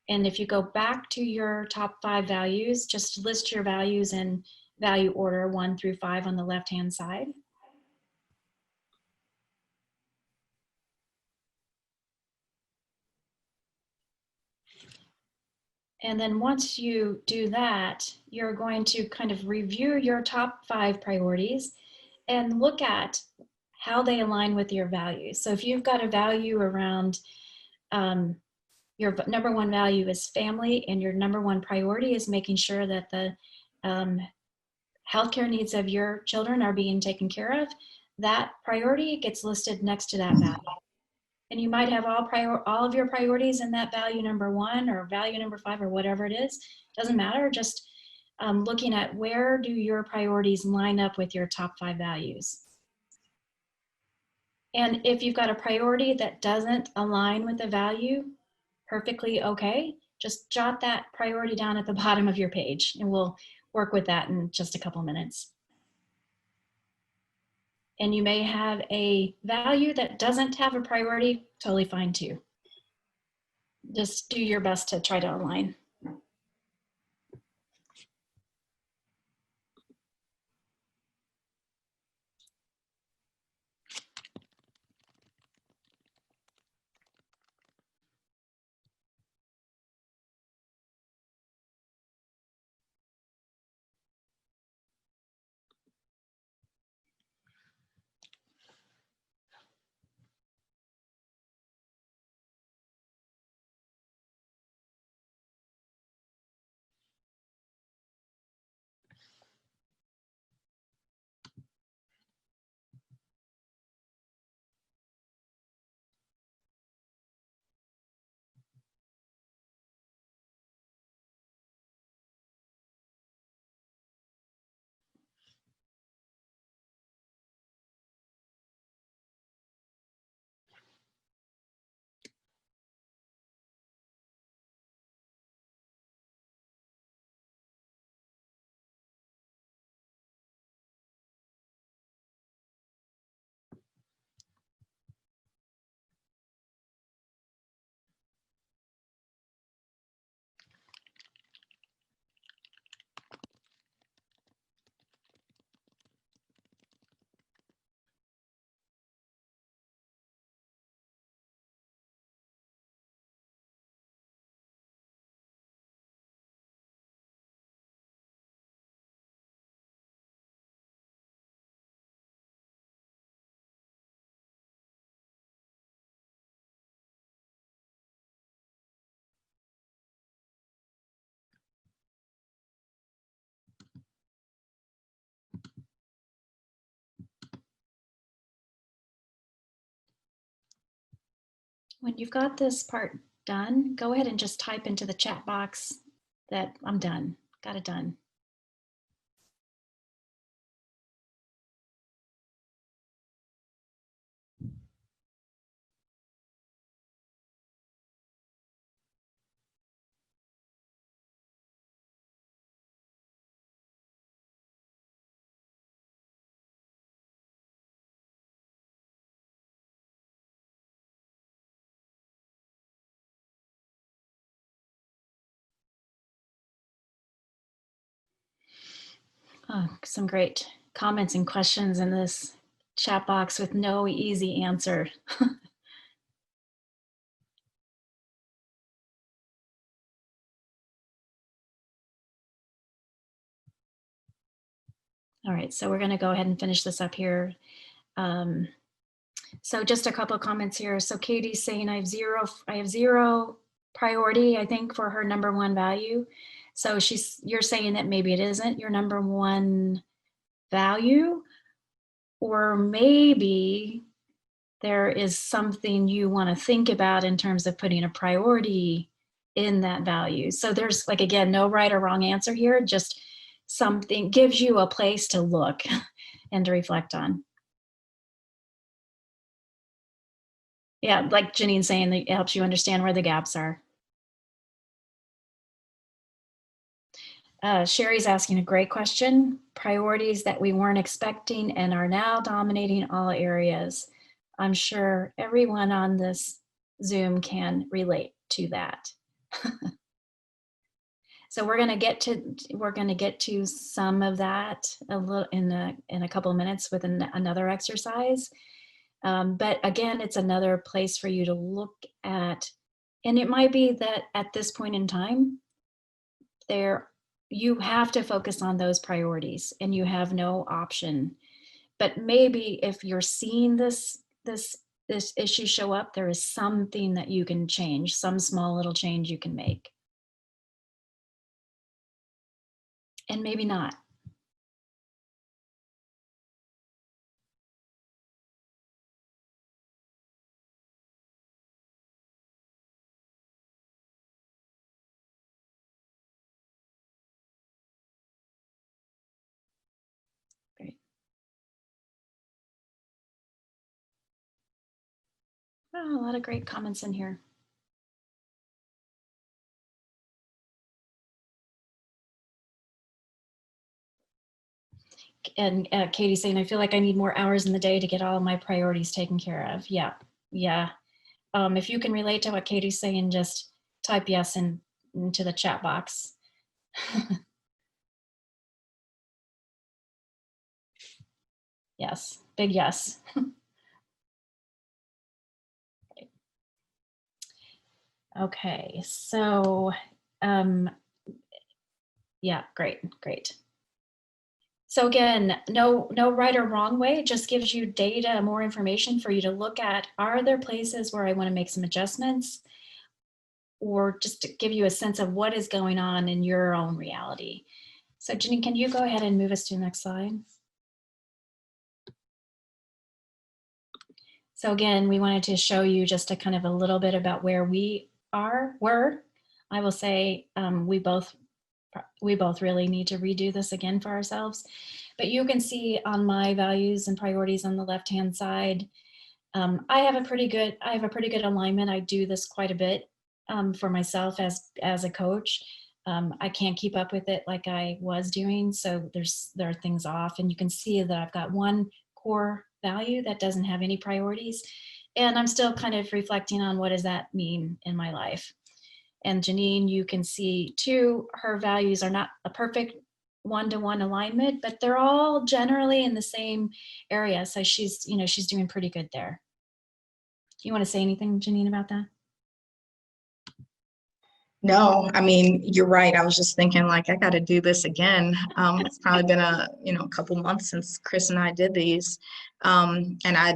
And if you go back to your top 5 values, just list your values in value order 1 through 5 on the left-hand side. And then once you do that, you're going to kind of review your top 5 priorities and look at how they align with your values. So if you've got a value around your number 1 value is family and your number 1 priority is making sure that the healthcare needs of your children are being taken care of, that priority gets listed next to that value. And you might have all of your priorities in that value number 1 or value number 5 or whatever it is. Doesn't matter, just looking at where do your priorities line up with your top 5 values. And if you've got a priority that doesn't align with the value, perfectly okay. Just jot that priority down at the bottom of your page and we'll work with that in just a couple minutes. And you may have a value that doesn't have a priority, totally fine too. Just do your best to try to align. When you've got this part done, go ahead and just type into the chat box that I'm done, got it done. Oh, some great comments and questions in this chat box with no easy answer. All right, so we're going to go ahead and finish this up here. So just a couple of comments here. So Katie's saying I have zero priority, I think, for her number one value. So you're saying that maybe it isn't your number one value, or maybe there is something you want to think about in terms of putting a priority in that value. So there's, like, again, no right or wrong answer here, just something gives you a place to look and to reflect on. Yeah, like Janine saying, that it helps you understand where the gaps are. Sherry's asking a great question. Priorities that we weren't expecting and are now dominating all areas. I'm sure everyone on this Zoom can relate to that. So we're going to get to some of that a little in a couple of minutes with another exercise. But again, it's another place for you to look at, and it might be that at this point in time, you have to focus on those priorities and you have no option. But maybe if you're seeing this issue show up, there is something that you can change, some small little change you can make. And maybe not. Great. Oh, a lot of great comments in here. And Katie's saying, I feel like I need more hours in the day to get all of my priorities taken care of. Yeah, yeah. If you can relate to what Katie's saying, just type yes into the chat box. Yes, big yes. Okay, so yeah, great. So again, no right or wrong way, it just gives you data, more information for you to look at. Are there places where I want to make some adjustments? Or just to give you a sense of what is going on in your own reality. So Janine, can you go ahead and move us to the next slide? So again, we wanted to show you just a kind of a little bit about where we were. I will say we both really need to redo this again for ourselves. But you can see on my values and priorities on the left-hand side, I have a pretty good alignment. I do this quite a bit for myself as a coach. I can't keep up with it like I was doing, so there are things off, and you can see that I've got one core value that doesn't have any priorities, and I'm still kind of reflecting on what does that mean in my life. And Janine, you can see too, her values are not a perfect one-to-one alignment, but they're all generally in the same area. So she's doing pretty good there. Do you want to say anything, Janine, about that? No, I mean, you're right. I was just thinking, like, I got to do this again. It's probably been a couple months since Kris and I did these, and and I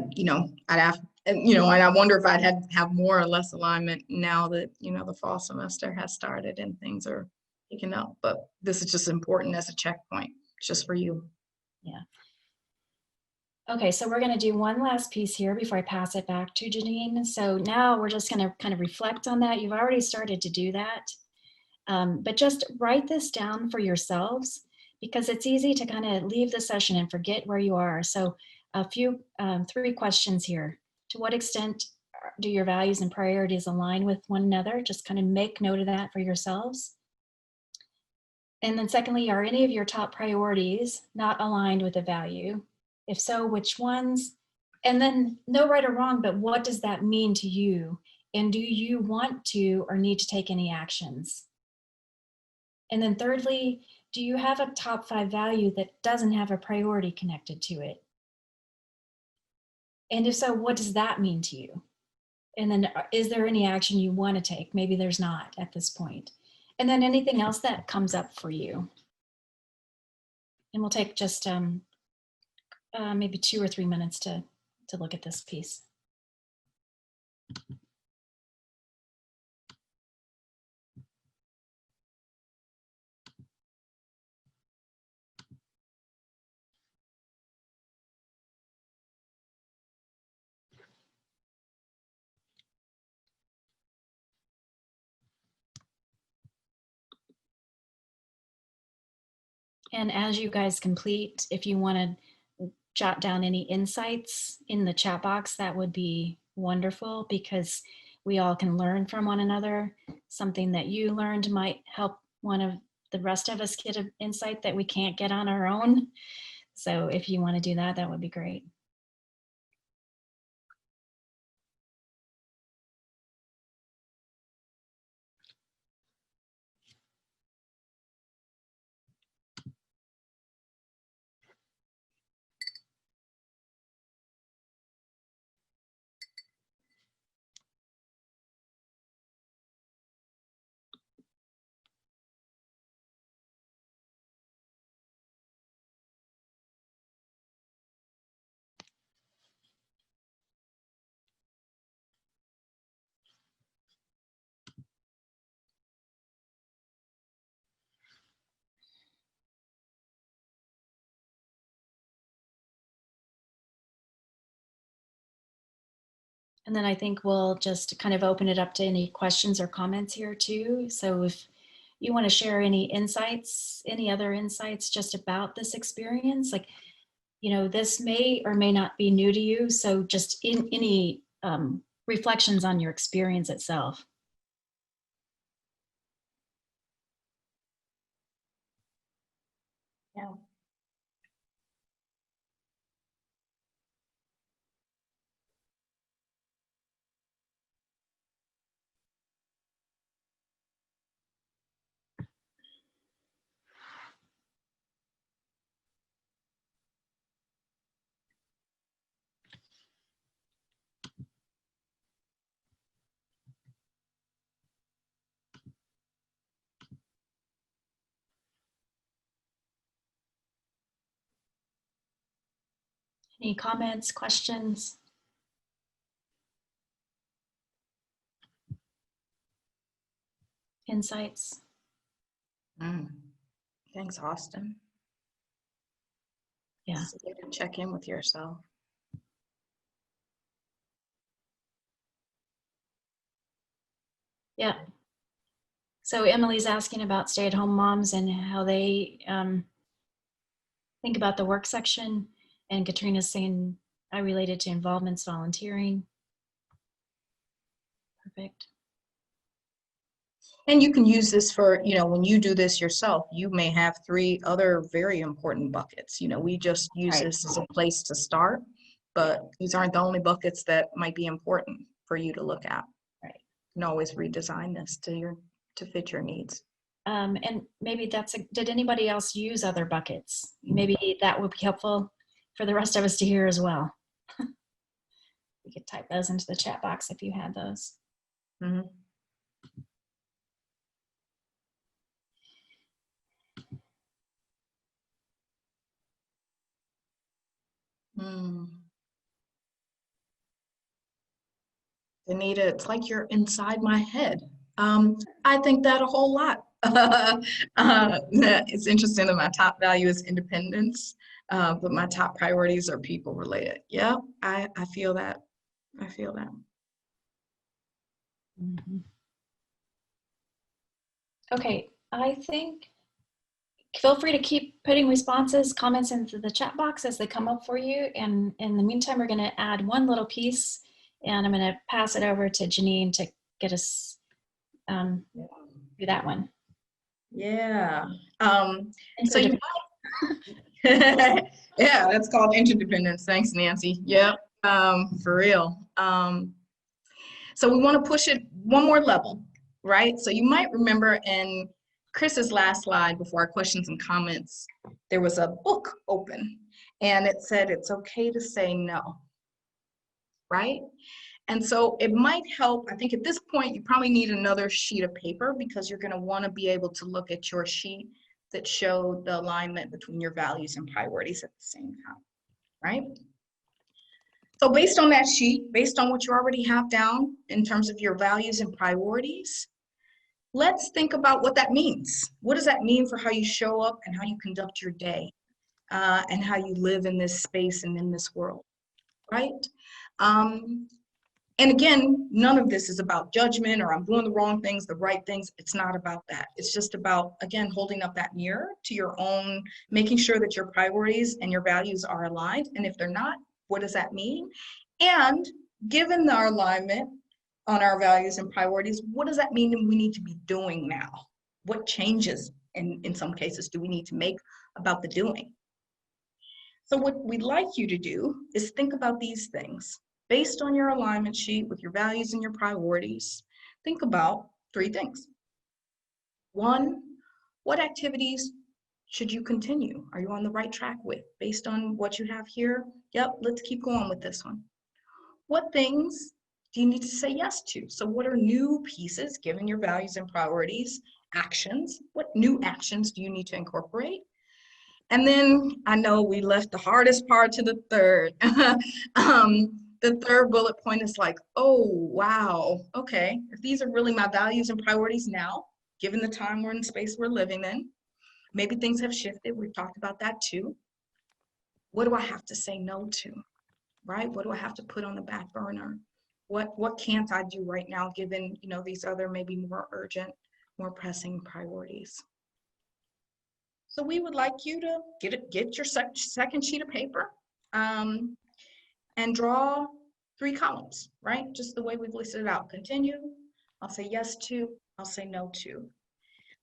wonder if I'd have more or less alignment now that the fall semester has started and things are picking up. But this is just important as a checkpoint, just for you. Yeah. Okay, so we're going to do one last piece here before I pass it back to Janine. So now we're just going to kind of reflect on that. You've already started to do that, but just write this down for yourselves, because it's easy to kind of leave the session and forget where you are. So three questions here. To what extent do your values and priorities align with one another? Just kind of make note of that for yourselves. And then secondly, are any of your top priorities not aligned with a value? If so, which ones? And then no right or wrong, but what does that mean to you? And do you want to or need to take any actions? And then thirdly, do you have a top 5 value that doesn't have a priority connected to it? And if so, what does that mean to you? And then is there any action you want to take? Maybe there's not at this point. And then anything else that comes up for you. And we'll take just maybe 2 or 3 minutes to look at this piece. And as you guys complete, if you want to jot down any insights in the chat box, that would be wonderful, because we all can learn from one another. Something that you learned might help one of the rest of us get an insight that we can't get on our own. So if you want to do that, that would be great. And then I think we'll just kind of open it up to any questions or comments here too. So if you want to share any insights, any other insights just about this experience, like, this may or may not be new to you. So just in any reflections on your experience itself. Yeah. Any comments, questions? Insights? Thanks, Austin. Yeah. So you can check in with yourself. Yeah. So Emily's asking about stay-at-home moms and how they think about the work section. And Katrina's saying, I related to involvements, volunteering. Perfect. And you can use this for, when you do this yourself, you may have 3 other very important buckets. We just use Right. this as a place to start, but these aren't the only buckets that might be important for you to look at. Right. You can always redesign this to fit your needs. And maybe did anybody else use other buckets? Maybe that would be helpful for the rest of us to hear as well. We could type those into the chat box if you had those. Mm-hmm. Anita, it's like you're inside my head. I think that a whole lot. It's interesting that my top value is independence, but my top priorities are people related. Yeah, I feel that. I feel that. Mm-hmm. Okay, I think feel free to keep putting responses, comments into the chat box as they come up for you. And in the meantime, we're going to add one little piece, and I'm going to pass it over to Janine to get us do that one. Yeah. So you yeah, that's called interdependence. Thanks, Nancy. Yep, for real. So we want to push it one more level, right? So you might remember in Kris's last slide before our questions and comments, there was a book open and it said it's okay to say no, right? And so it might help. I think at this point, you probably need another sheet of paper because you're going to want to be able to look at your sheet that show the alignment between your values and priorities at the same time, right? So based on that sheet, based on what you already have down in terms of your values and priorities, let's think about what that means. What does that mean for how you show up and how you conduct your day and how you live in this space and in this world, right? And again, none of this is about judgment or I'm doing the wrong things, the right things. It's not about that. It's just about, again, holding up that mirror to your own, making sure that your priorities and your values are aligned. And if they're not, what does that mean? And given our alignment on our values and priorities, what does that mean we need to be doing now? What changes, in some cases, do we need to make about the doing? So what we'd like you to do is think about these things. Based on your alignment sheet with your values and your priorities, think about 3 things. 1, what activities should you continue? Are you on the right track with? Based on what you have here, yep, let's keep going with this one. What things do you need to say yes to? So what are new pieces, given your values and priorities, actions? What new actions do you need to incorporate? And then I know we left the hardest part to the third. The third bullet point is like, oh, wow, okay. If these are really my values and priorities now, given the time we're in, space we're living in, maybe things have shifted. We've talked about that too. What do I have to say no to, right? What do I have to put on the back burner? What can't I do right now, given, you know, these other maybe more urgent, more pressing priorities? So we would like you to get your second sheet of paper and draw 3 columns, right? Just the way we've listed it out. Continue, I'll say yes to, I'll say no to.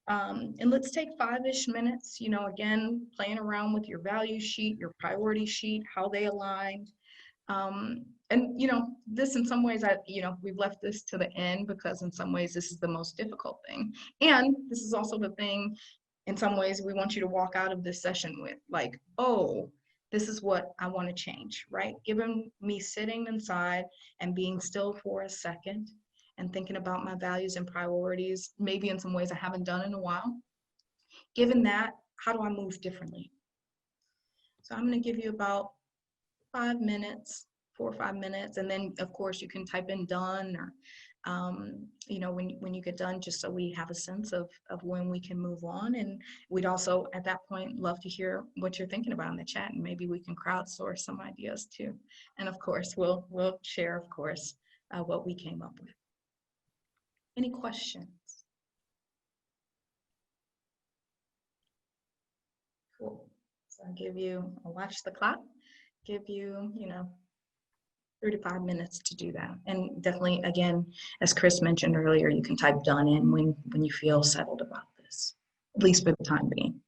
And let's take 5-ish minutes, you know, again, playing around with your value sheet, your priority sheet, how they aligned. And, you know, this in some ways, we've left this to the end because in some ways this is the most difficult thing. And this is also the thing, in some ways, we want you to walk out of this session with like, oh, this is what I want to change, right? Given me sitting inside and being still for a second and thinking about my values and priorities, maybe in some ways I haven't done in a while. Given that, how do I move differently? So I'm going to give you about 5 minutes, 4 or 5 minutes, and then of course you can type in done or you know, when you get done, just so we have a sense of when we can move on. And we'd also at that point love to hear what you're thinking about in the chat, and maybe we can crowdsource some ideas too. And of course we'll share, of course, what we came up with. Any questions? Cool. So I'll watch the clock, give you, you know, 3 to 5 minutes to do that. And definitely, again, as Kris mentioned earlier, you can type done in when you feel settled about this, at least for the time being.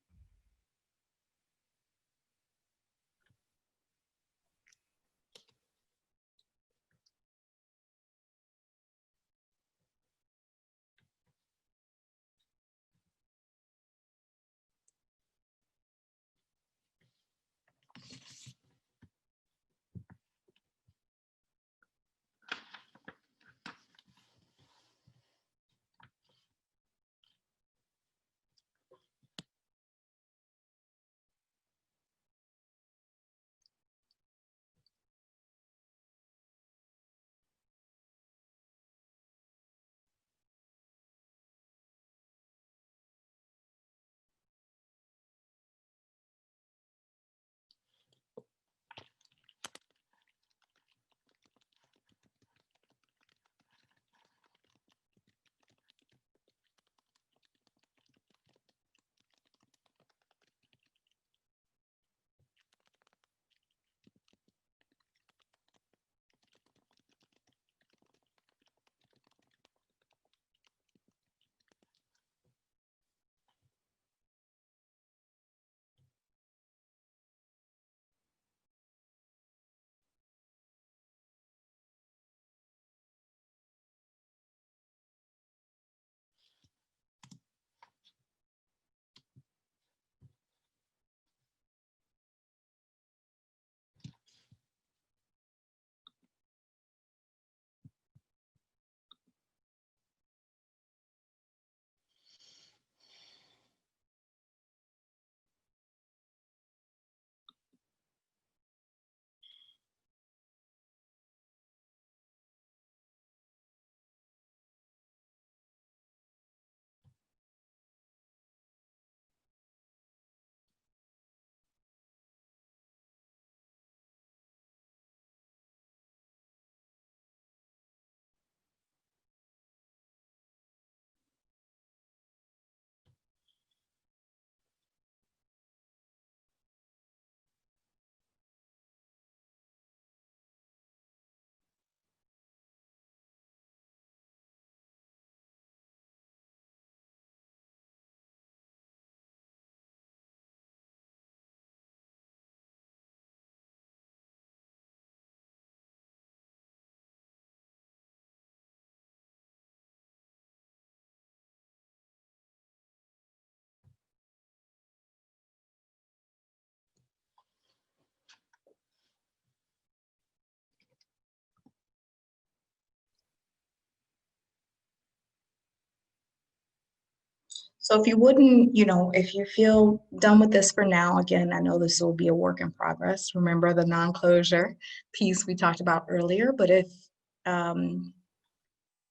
So if you wouldn't, if you feel done with this for now, again, I know this will be a work in progress. Remember the non-closure piece we talked about earlier, but if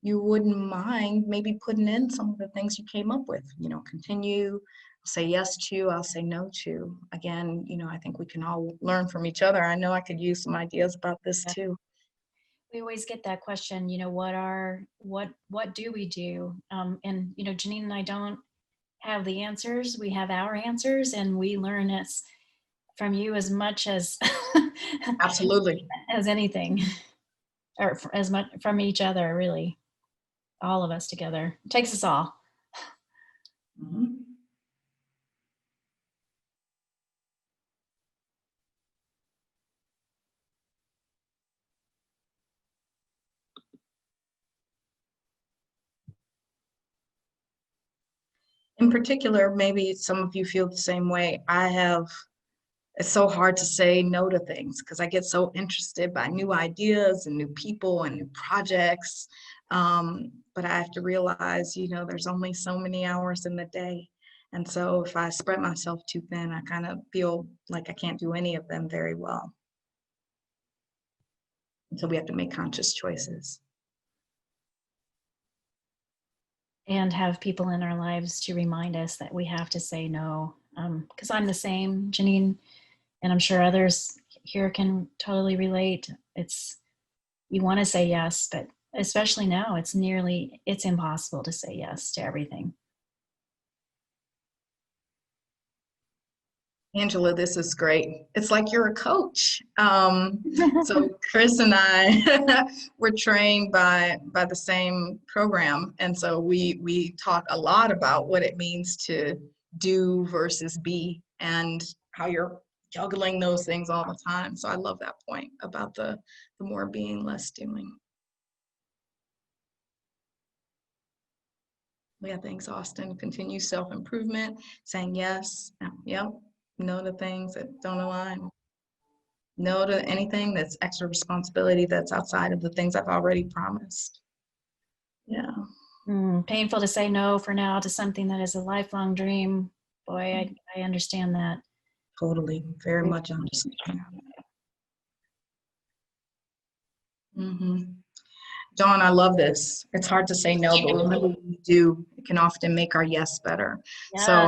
you wouldn't mind maybe putting in some of the things you came up with, continue, say yes to, I'll say no to. Again, I think we can all learn from each other. I know I could use some ideas about this too. We always get that question, what do we do? And Janine and I don't have the answers. We have our answers, and we learn from you as much as Absolutely. as anything, or as much from each other, really. All of us together. It takes us all. Mm-hmm. In particular, maybe some of you feel the same way. It's so hard to say no to things because I get so interested by new ideas and new people and new projects. But I have to realize, there's only so many hours in the day. And so if I spread myself too thin, I kind of feel like I can't do any of them very well. And so we have to make conscious choices. And have people in our lives to remind us that we have to say no. Because I'm the same, Janine, and I'm sure others here can totally relate. You want to say yes, but especially now, it's impossible to say yes to everything. Angela, this is great. It's like you're a coach. So Kris and I were trained by the same program. And so we talk a lot about what it means to do versus be and how you're juggling those things all the time. So I love that point about the more being, less doing. Yeah, thanks, Austin. Continue self-improvement, saying yes. Yep. No to things that don't align. No to anything that's extra responsibility that's outside of the things I've already promised. Yeah. Painful to say no for now to something that is a lifelong dream. Boy, I understand that. Totally. Very much understand. Mm-hmm. Dawn, I love this. It's hard to say no, but remember when we do, it can often make our yes better. Yeah. So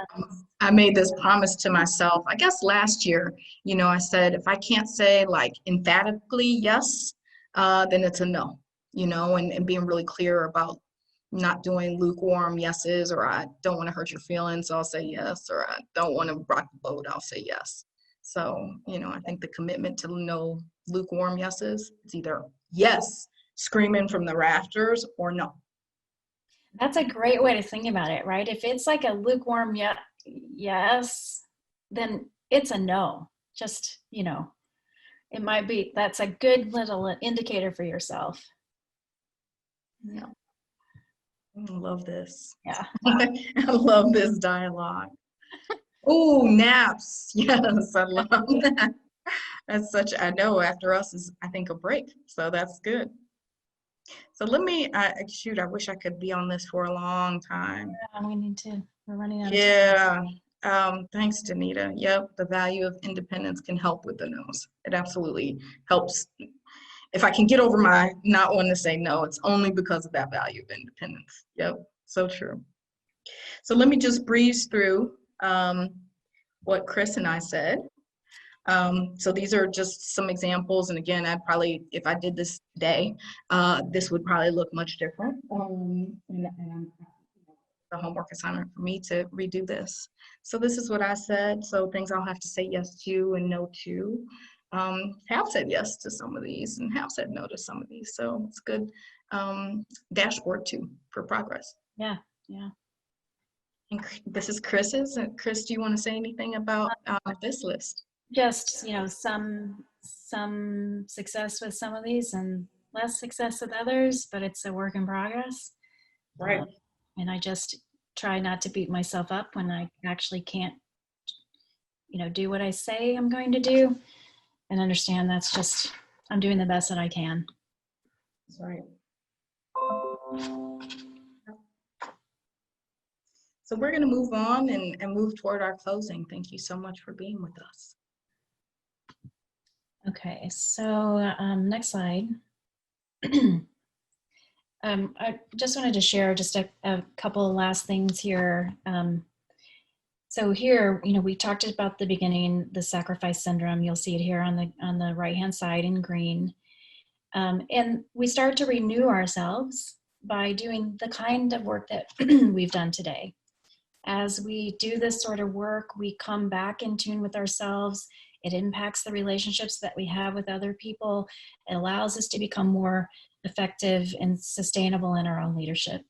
I made this promise to myself, I guess last year, I said, if I can't say like emphatically yes, then it's a no, and being really clear about not doing lukewarm yeses, or I don't want to hurt your feelings, so I'll say yes, or I don't want to rock the boat, I'll say yes. So, I think the commitment to no lukewarm yeses, it's either yes, screaming from the rafters, or no. That's a great way to think about it, right? If it's like a lukewarm yes, then it's a no. Just, it might be, that's a good little indicator for yourself. Yeah. I love this. Yeah. I love this dialogue. Oh, naps. Yes, I love that. That's I know after us is, I think, a break. So that's good. So let me, shoot, I wish I could be on this for a long time. Yeah, we need to, we're running out of time. Yeah. Thanks, Danita. Yep, the value of independence can help with the no's. It absolutely helps. If I can get over my not wanting to say no, it's only because of that value of independence. Yep, so true. So let me just breeze through what Kris and I said. So these are just some examples. And again, I'd probably, if I did this today, this would probably look much different. And the homework assignment for me to redo this. So this is what I said. So things I'll have to say yes to and no to. Have said yes to some of these and have said no to some of these. So it's good dashboard too for progress. Yeah, yeah. And this is Kris's. Kris, do you want to say anything about this list? Just, some success with some of these and less success with others, but it's a work in progress. Right. And I just try not to beat myself up when I actually can't, do what I say I'm going to do, and understand that's just, I'm doing the best that I can. That's right. So we're going to move on and move toward our closing. Thank you so much for being with us. Okay, so next slide. I just wanted to share just a couple of last things here. So here, we talked about the beginning, the sacrifice syndrome. You'll see it here on the right-hand side in green. And we start to renew ourselves by doing the kind of work that we've done today. As we do this sort of work, we come back in tune with ourselves. It impacts the relationships that we have with other people. It allows us to become more effective and sustainable in our own leadership.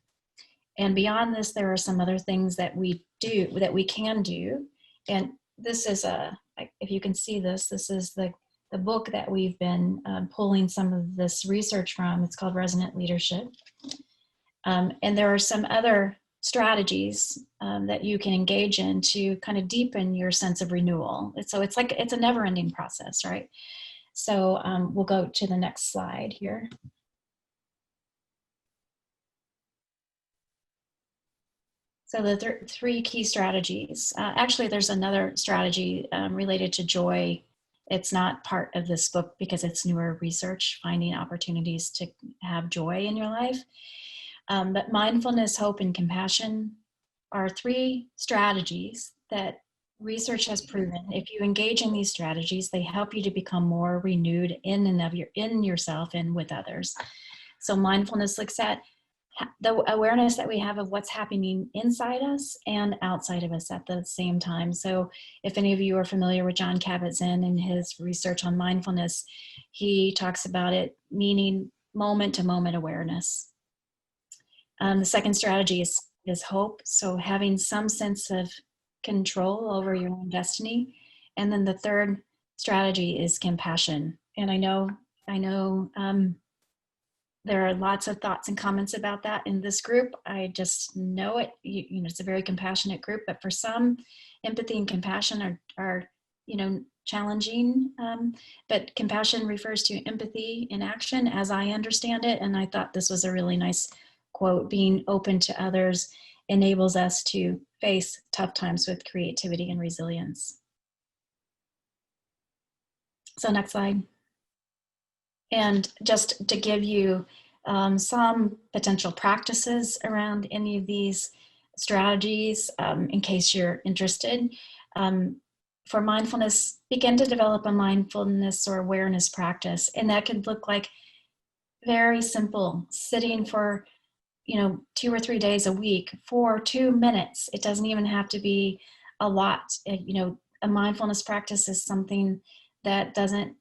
And beyond this, there are some other things that we can do. And this is if you can see this is the book that we've been pulling some of this research from. It's called Resonant Leadership. And there are some other strategies that you can engage in to kind of deepen your sense of renewal. So it's a never-ending process, right? So we'll go to the next slide here. So the three key strategies. Actually, there's another strategy related to joy. It's not part of this book because it's newer research, finding opportunities to have joy in your life. But mindfulness, hope, and compassion are three strategies that research has proven. If you engage in these strategies, they help you to become more renewed in yourself and with others. So mindfulness looks at the awareness that we have of what's happening inside us and outside of us at the same time. So if any of you are familiar with Jon Kabat-Zinn and his research on mindfulness, he talks about it meaning moment-to-moment awareness. The second strategy is hope. So having some sense of control over your own destiny. And then the third strategy is compassion. And I know there are lots of thoughts and comments about that in this group. I just know it. It's a very compassionate group, but for some, empathy and compassion are challenging. But compassion refers to empathy in action, as I understand it. And I thought this was a really nice quote. Being open to others enables us to face tough times with creativity and resilience. So next slide. And just to give you some potential practices around any of these strategies, in case you're interested. For mindfulness, begin to develop a mindfulness or awareness practice. And that could look like very simple, sitting for 2 or 3 days a week for 2 minutes. It doesn't even have to be a lot. A mindfulness practice is something that doesn't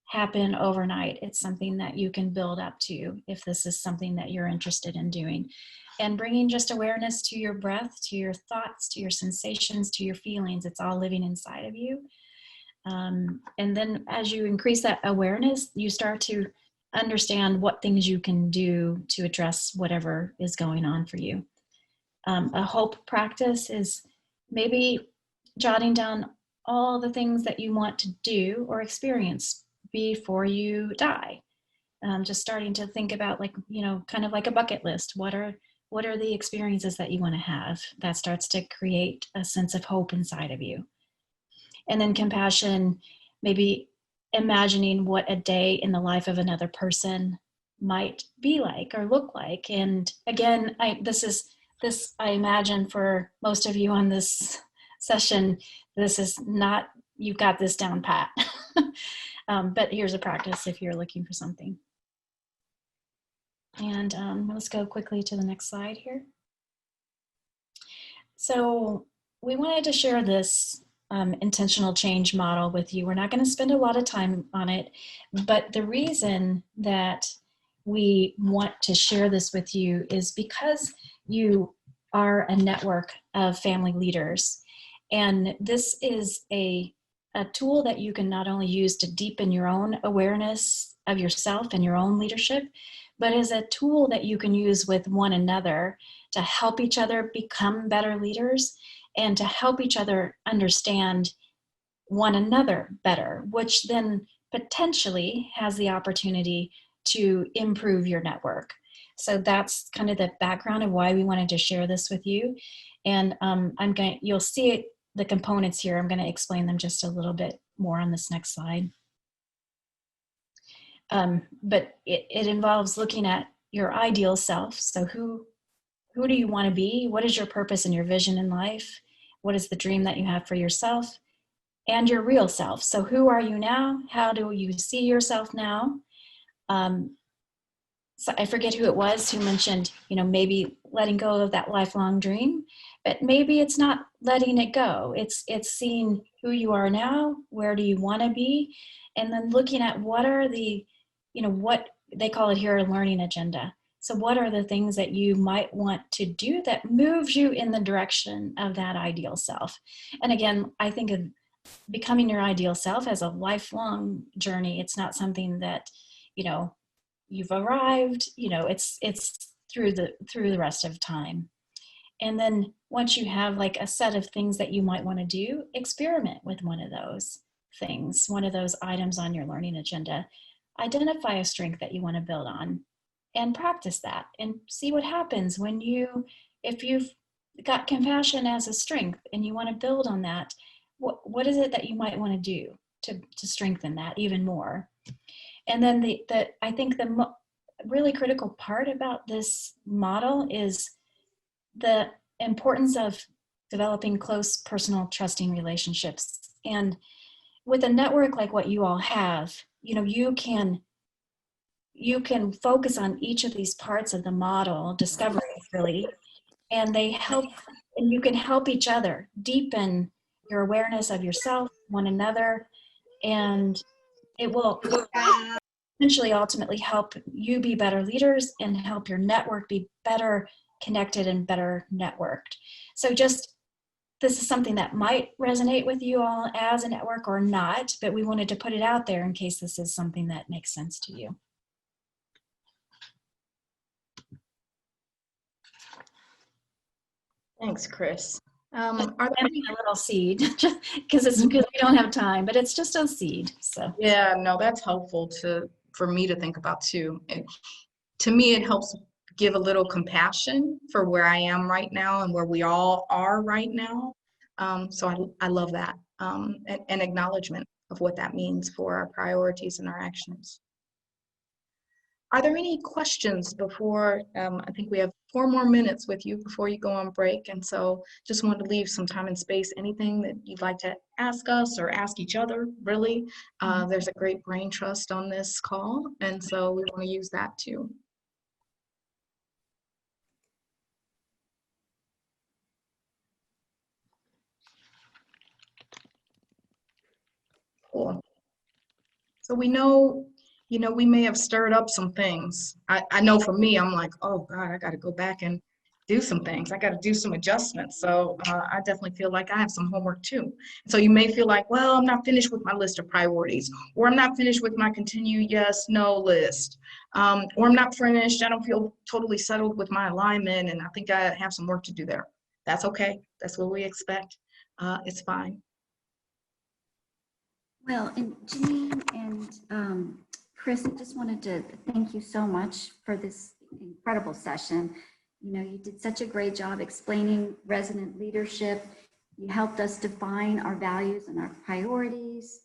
happen overnight. It's something that you can build up to if this is something that you're interested in doing. And bringing just awareness to your breath, to your thoughts, to your sensations, to your feelings. It's all living inside of you. And then as you increase that awareness, you start to understand what things you can do to address whatever is going on for you. A hope practice is maybe jotting down all the things that you want to do or experience before you die. Just starting to think about kind of like a bucket list. What are the experiences that you want to have? That starts to create a sense of hope inside of you. And then compassion, maybe imagining what a day in the life of another person might be like or look like. And again, I imagine for most of you on this session, this is not, you've got this down pat. But here's a practice if you're looking for something. And let's go quickly to the next slide here. So we wanted to share this intentional change model with you. We're not going to spend a lot of time on it, but the reason that we want to share this with you is because you are a network of family leaders. And this is a tool that you can not only use to deepen your own awareness of yourself and your own leadership, but is a tool that you can use with one another to help each other become better leaders and to help each other understand one another better, which then potentially has the opportunity to improve your network. So that's kind of the background of why we wanted to share this with you. And you'll see it, the components here. I'm going to explain them just a little bit more on this next slide. But it involves looking at your ideal self. So who do you want to be? What is your purpose and your vision in life? What is the dream that you have for yourself? And your real self. So who are you now? How do you see yourself now? So I forget who it was who mentioned, maybe letting go of that lifelong dream, but maybe it's not letting it go. It's seeing who you are now, where do you want to be, and then looking at what are the, what they call it here, a learning agenda. So what are the things that you might want to do that moves you in the direction of that ideal self? And again, I think of becoming your ideal self as a lifelong journey. It's not something that, you've arrived, it's through the rest of time. And then once you have like a set of things that you might want to do, experiment with one of those things, one of those items on your learning agenda. Identify a strength that you want to build on and practice that and see what happens when if you've got compassion as a strength and you want to build on that. What is it that you might want to do to strengthen that even more? And then I think the really critical part about this model is the importance of developing close, personal, trusting relationships. And with a network like what you all have, you can focus on each of these parts of the model, discovery really, and and you can help each other deepen your awareness of yourself, one another, and it will eventually ultimately help you be better leaders and help your network be better connected and better networked. So this is something that might resonate with you all as a network or not, but we wanted to put it out there in case this is something that makes sense to you. Thanks, Kris. A little seed, just because we don't have time, but it's just a seed. So yeah, no, that's helpful for me to think about too. To me, it helps give a little compassion for where I am right now and where we all are right now. So I love that, and acknowledgement of what that means for our priorities and our actions. Are there any questions before, I think we have 4 more minutes with you before you go on break. And so just wanted to leave some time and space, anything that you'd like to ask us or ask each other, really. There's a great brain trust on this call. And so we want to use that too. Cool. So we know, we may have stirred up some things. I know for me, I'm like, oh God, I got to go back and do some things. I got to do some adjustments. So I definitely feel like I have some homework too. So you may feel like, well, I'm not finished with my list of priorities, or I'm not finished with my continue, yes, no list, or I'm not finished. I don't feel totally settled with my alignment, and I think I have some work to do there. That's okay. That's what we expect. It's fine. Well, and Janine and Kris, I just wanted to thank you so much for this incredible session. You did such a great job explaining resonant leadership. You helped us define our values and our priorities.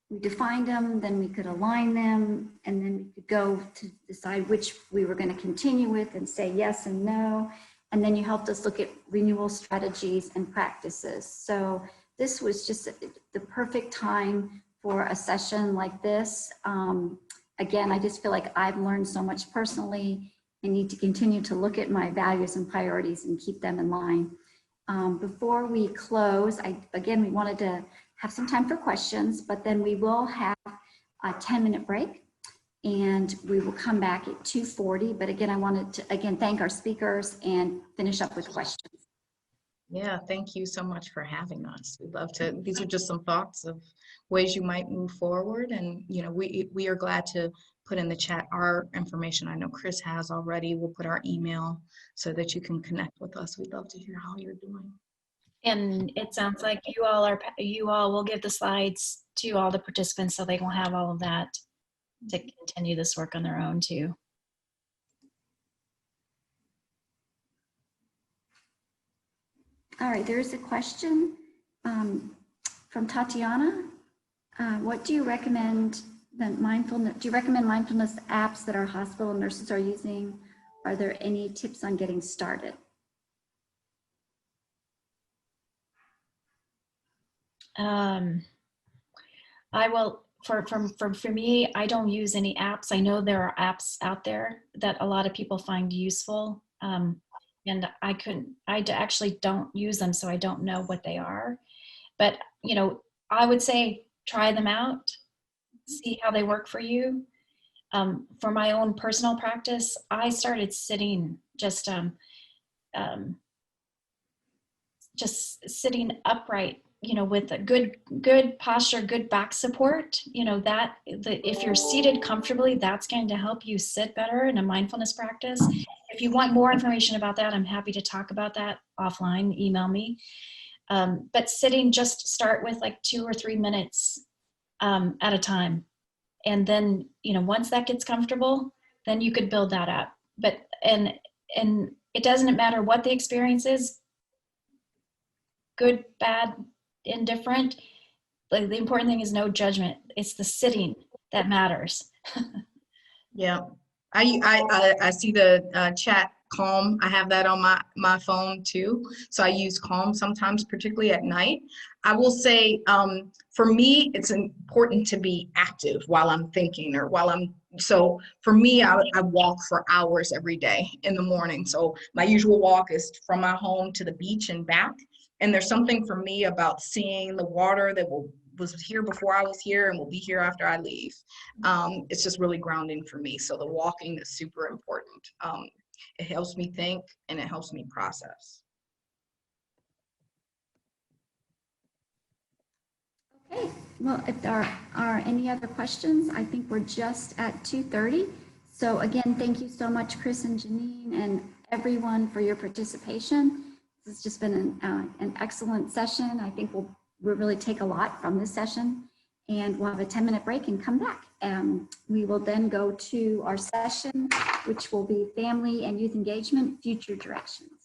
We defined them, then we could align them, and then we could go to decide which we were going to continue with and say yes and no. And then you helped us look at renewal strategies and practices. So this was just the perfect time for a session like this. Again, I just feel like I've learned so much personally. I need to continue to look at my values and priorities and keep them in line. Before we close, we wanted to have some time for questions, but then we will have a 10-minute break and we will come back at 2:40. But again, I wanted to thank our speakers and finish up with questions. Yeah, thank you so much for having us. We'd love to, these are just some thoughts of ways you might move forward. And, we are glad to put in the chat our information. I know Kris has already. We'll put our email so that you can connect with us. We'd love to hear how you're doing. And it sounds like you all will give the slides to all the participants so they will have all of that to continue this work on their own too. All right, there's a question from Tatiana. What do you recommend do you recommend mindfulness apps that our hospital nurses are using? Are there any tips on getting started? I will, for me, I don't use any apps. I know there are apps out there that a lot of people find useful. And I actually don't use them, so I don't know what they are. But, you know, I would say try them out, see how they work for you. For my own personal practice, I started sitting just sitting upright, you know, with a good posture, good back support, you know, if you're seated comfortably, that's going to help you sit better in a mindfulness practice. If you want more information about that, I'm happy to talk about that offline, email me. But sitting, just start with like 2 or 3 minutes at a time. And then, you know, once that gets comfortable, then you could build that up. But, and it doesn't matter what the experience is, good, bad, indifferent. Like, the important thing is no judgment. It's the sitting that matters. Yeah, I see the chat Calm. I have that on my phone too. So I use Calm sometimes, particularly at night. I will say, for me, it's important to be active while I'm thinking or so for me, I walk for hours every day in the morning. So my usual walk is from my home to the beach and back. And there's something for me about seeing the water that was here before I was here and will be here after I leave. It's just really grounding for me. So the walking is super important. It helps me think and it helps me process. Okay, well, if there are any other questions, I think we're just at 2:30. So again, thank you so much, Kris and Janine and everyone for your participation. This has just been an excellent session. I think we'll really take a lot from this session, and we'll have a 10-minute break and come back. We will then go to our session, which will be Family and Youth Engagement, Future Directions.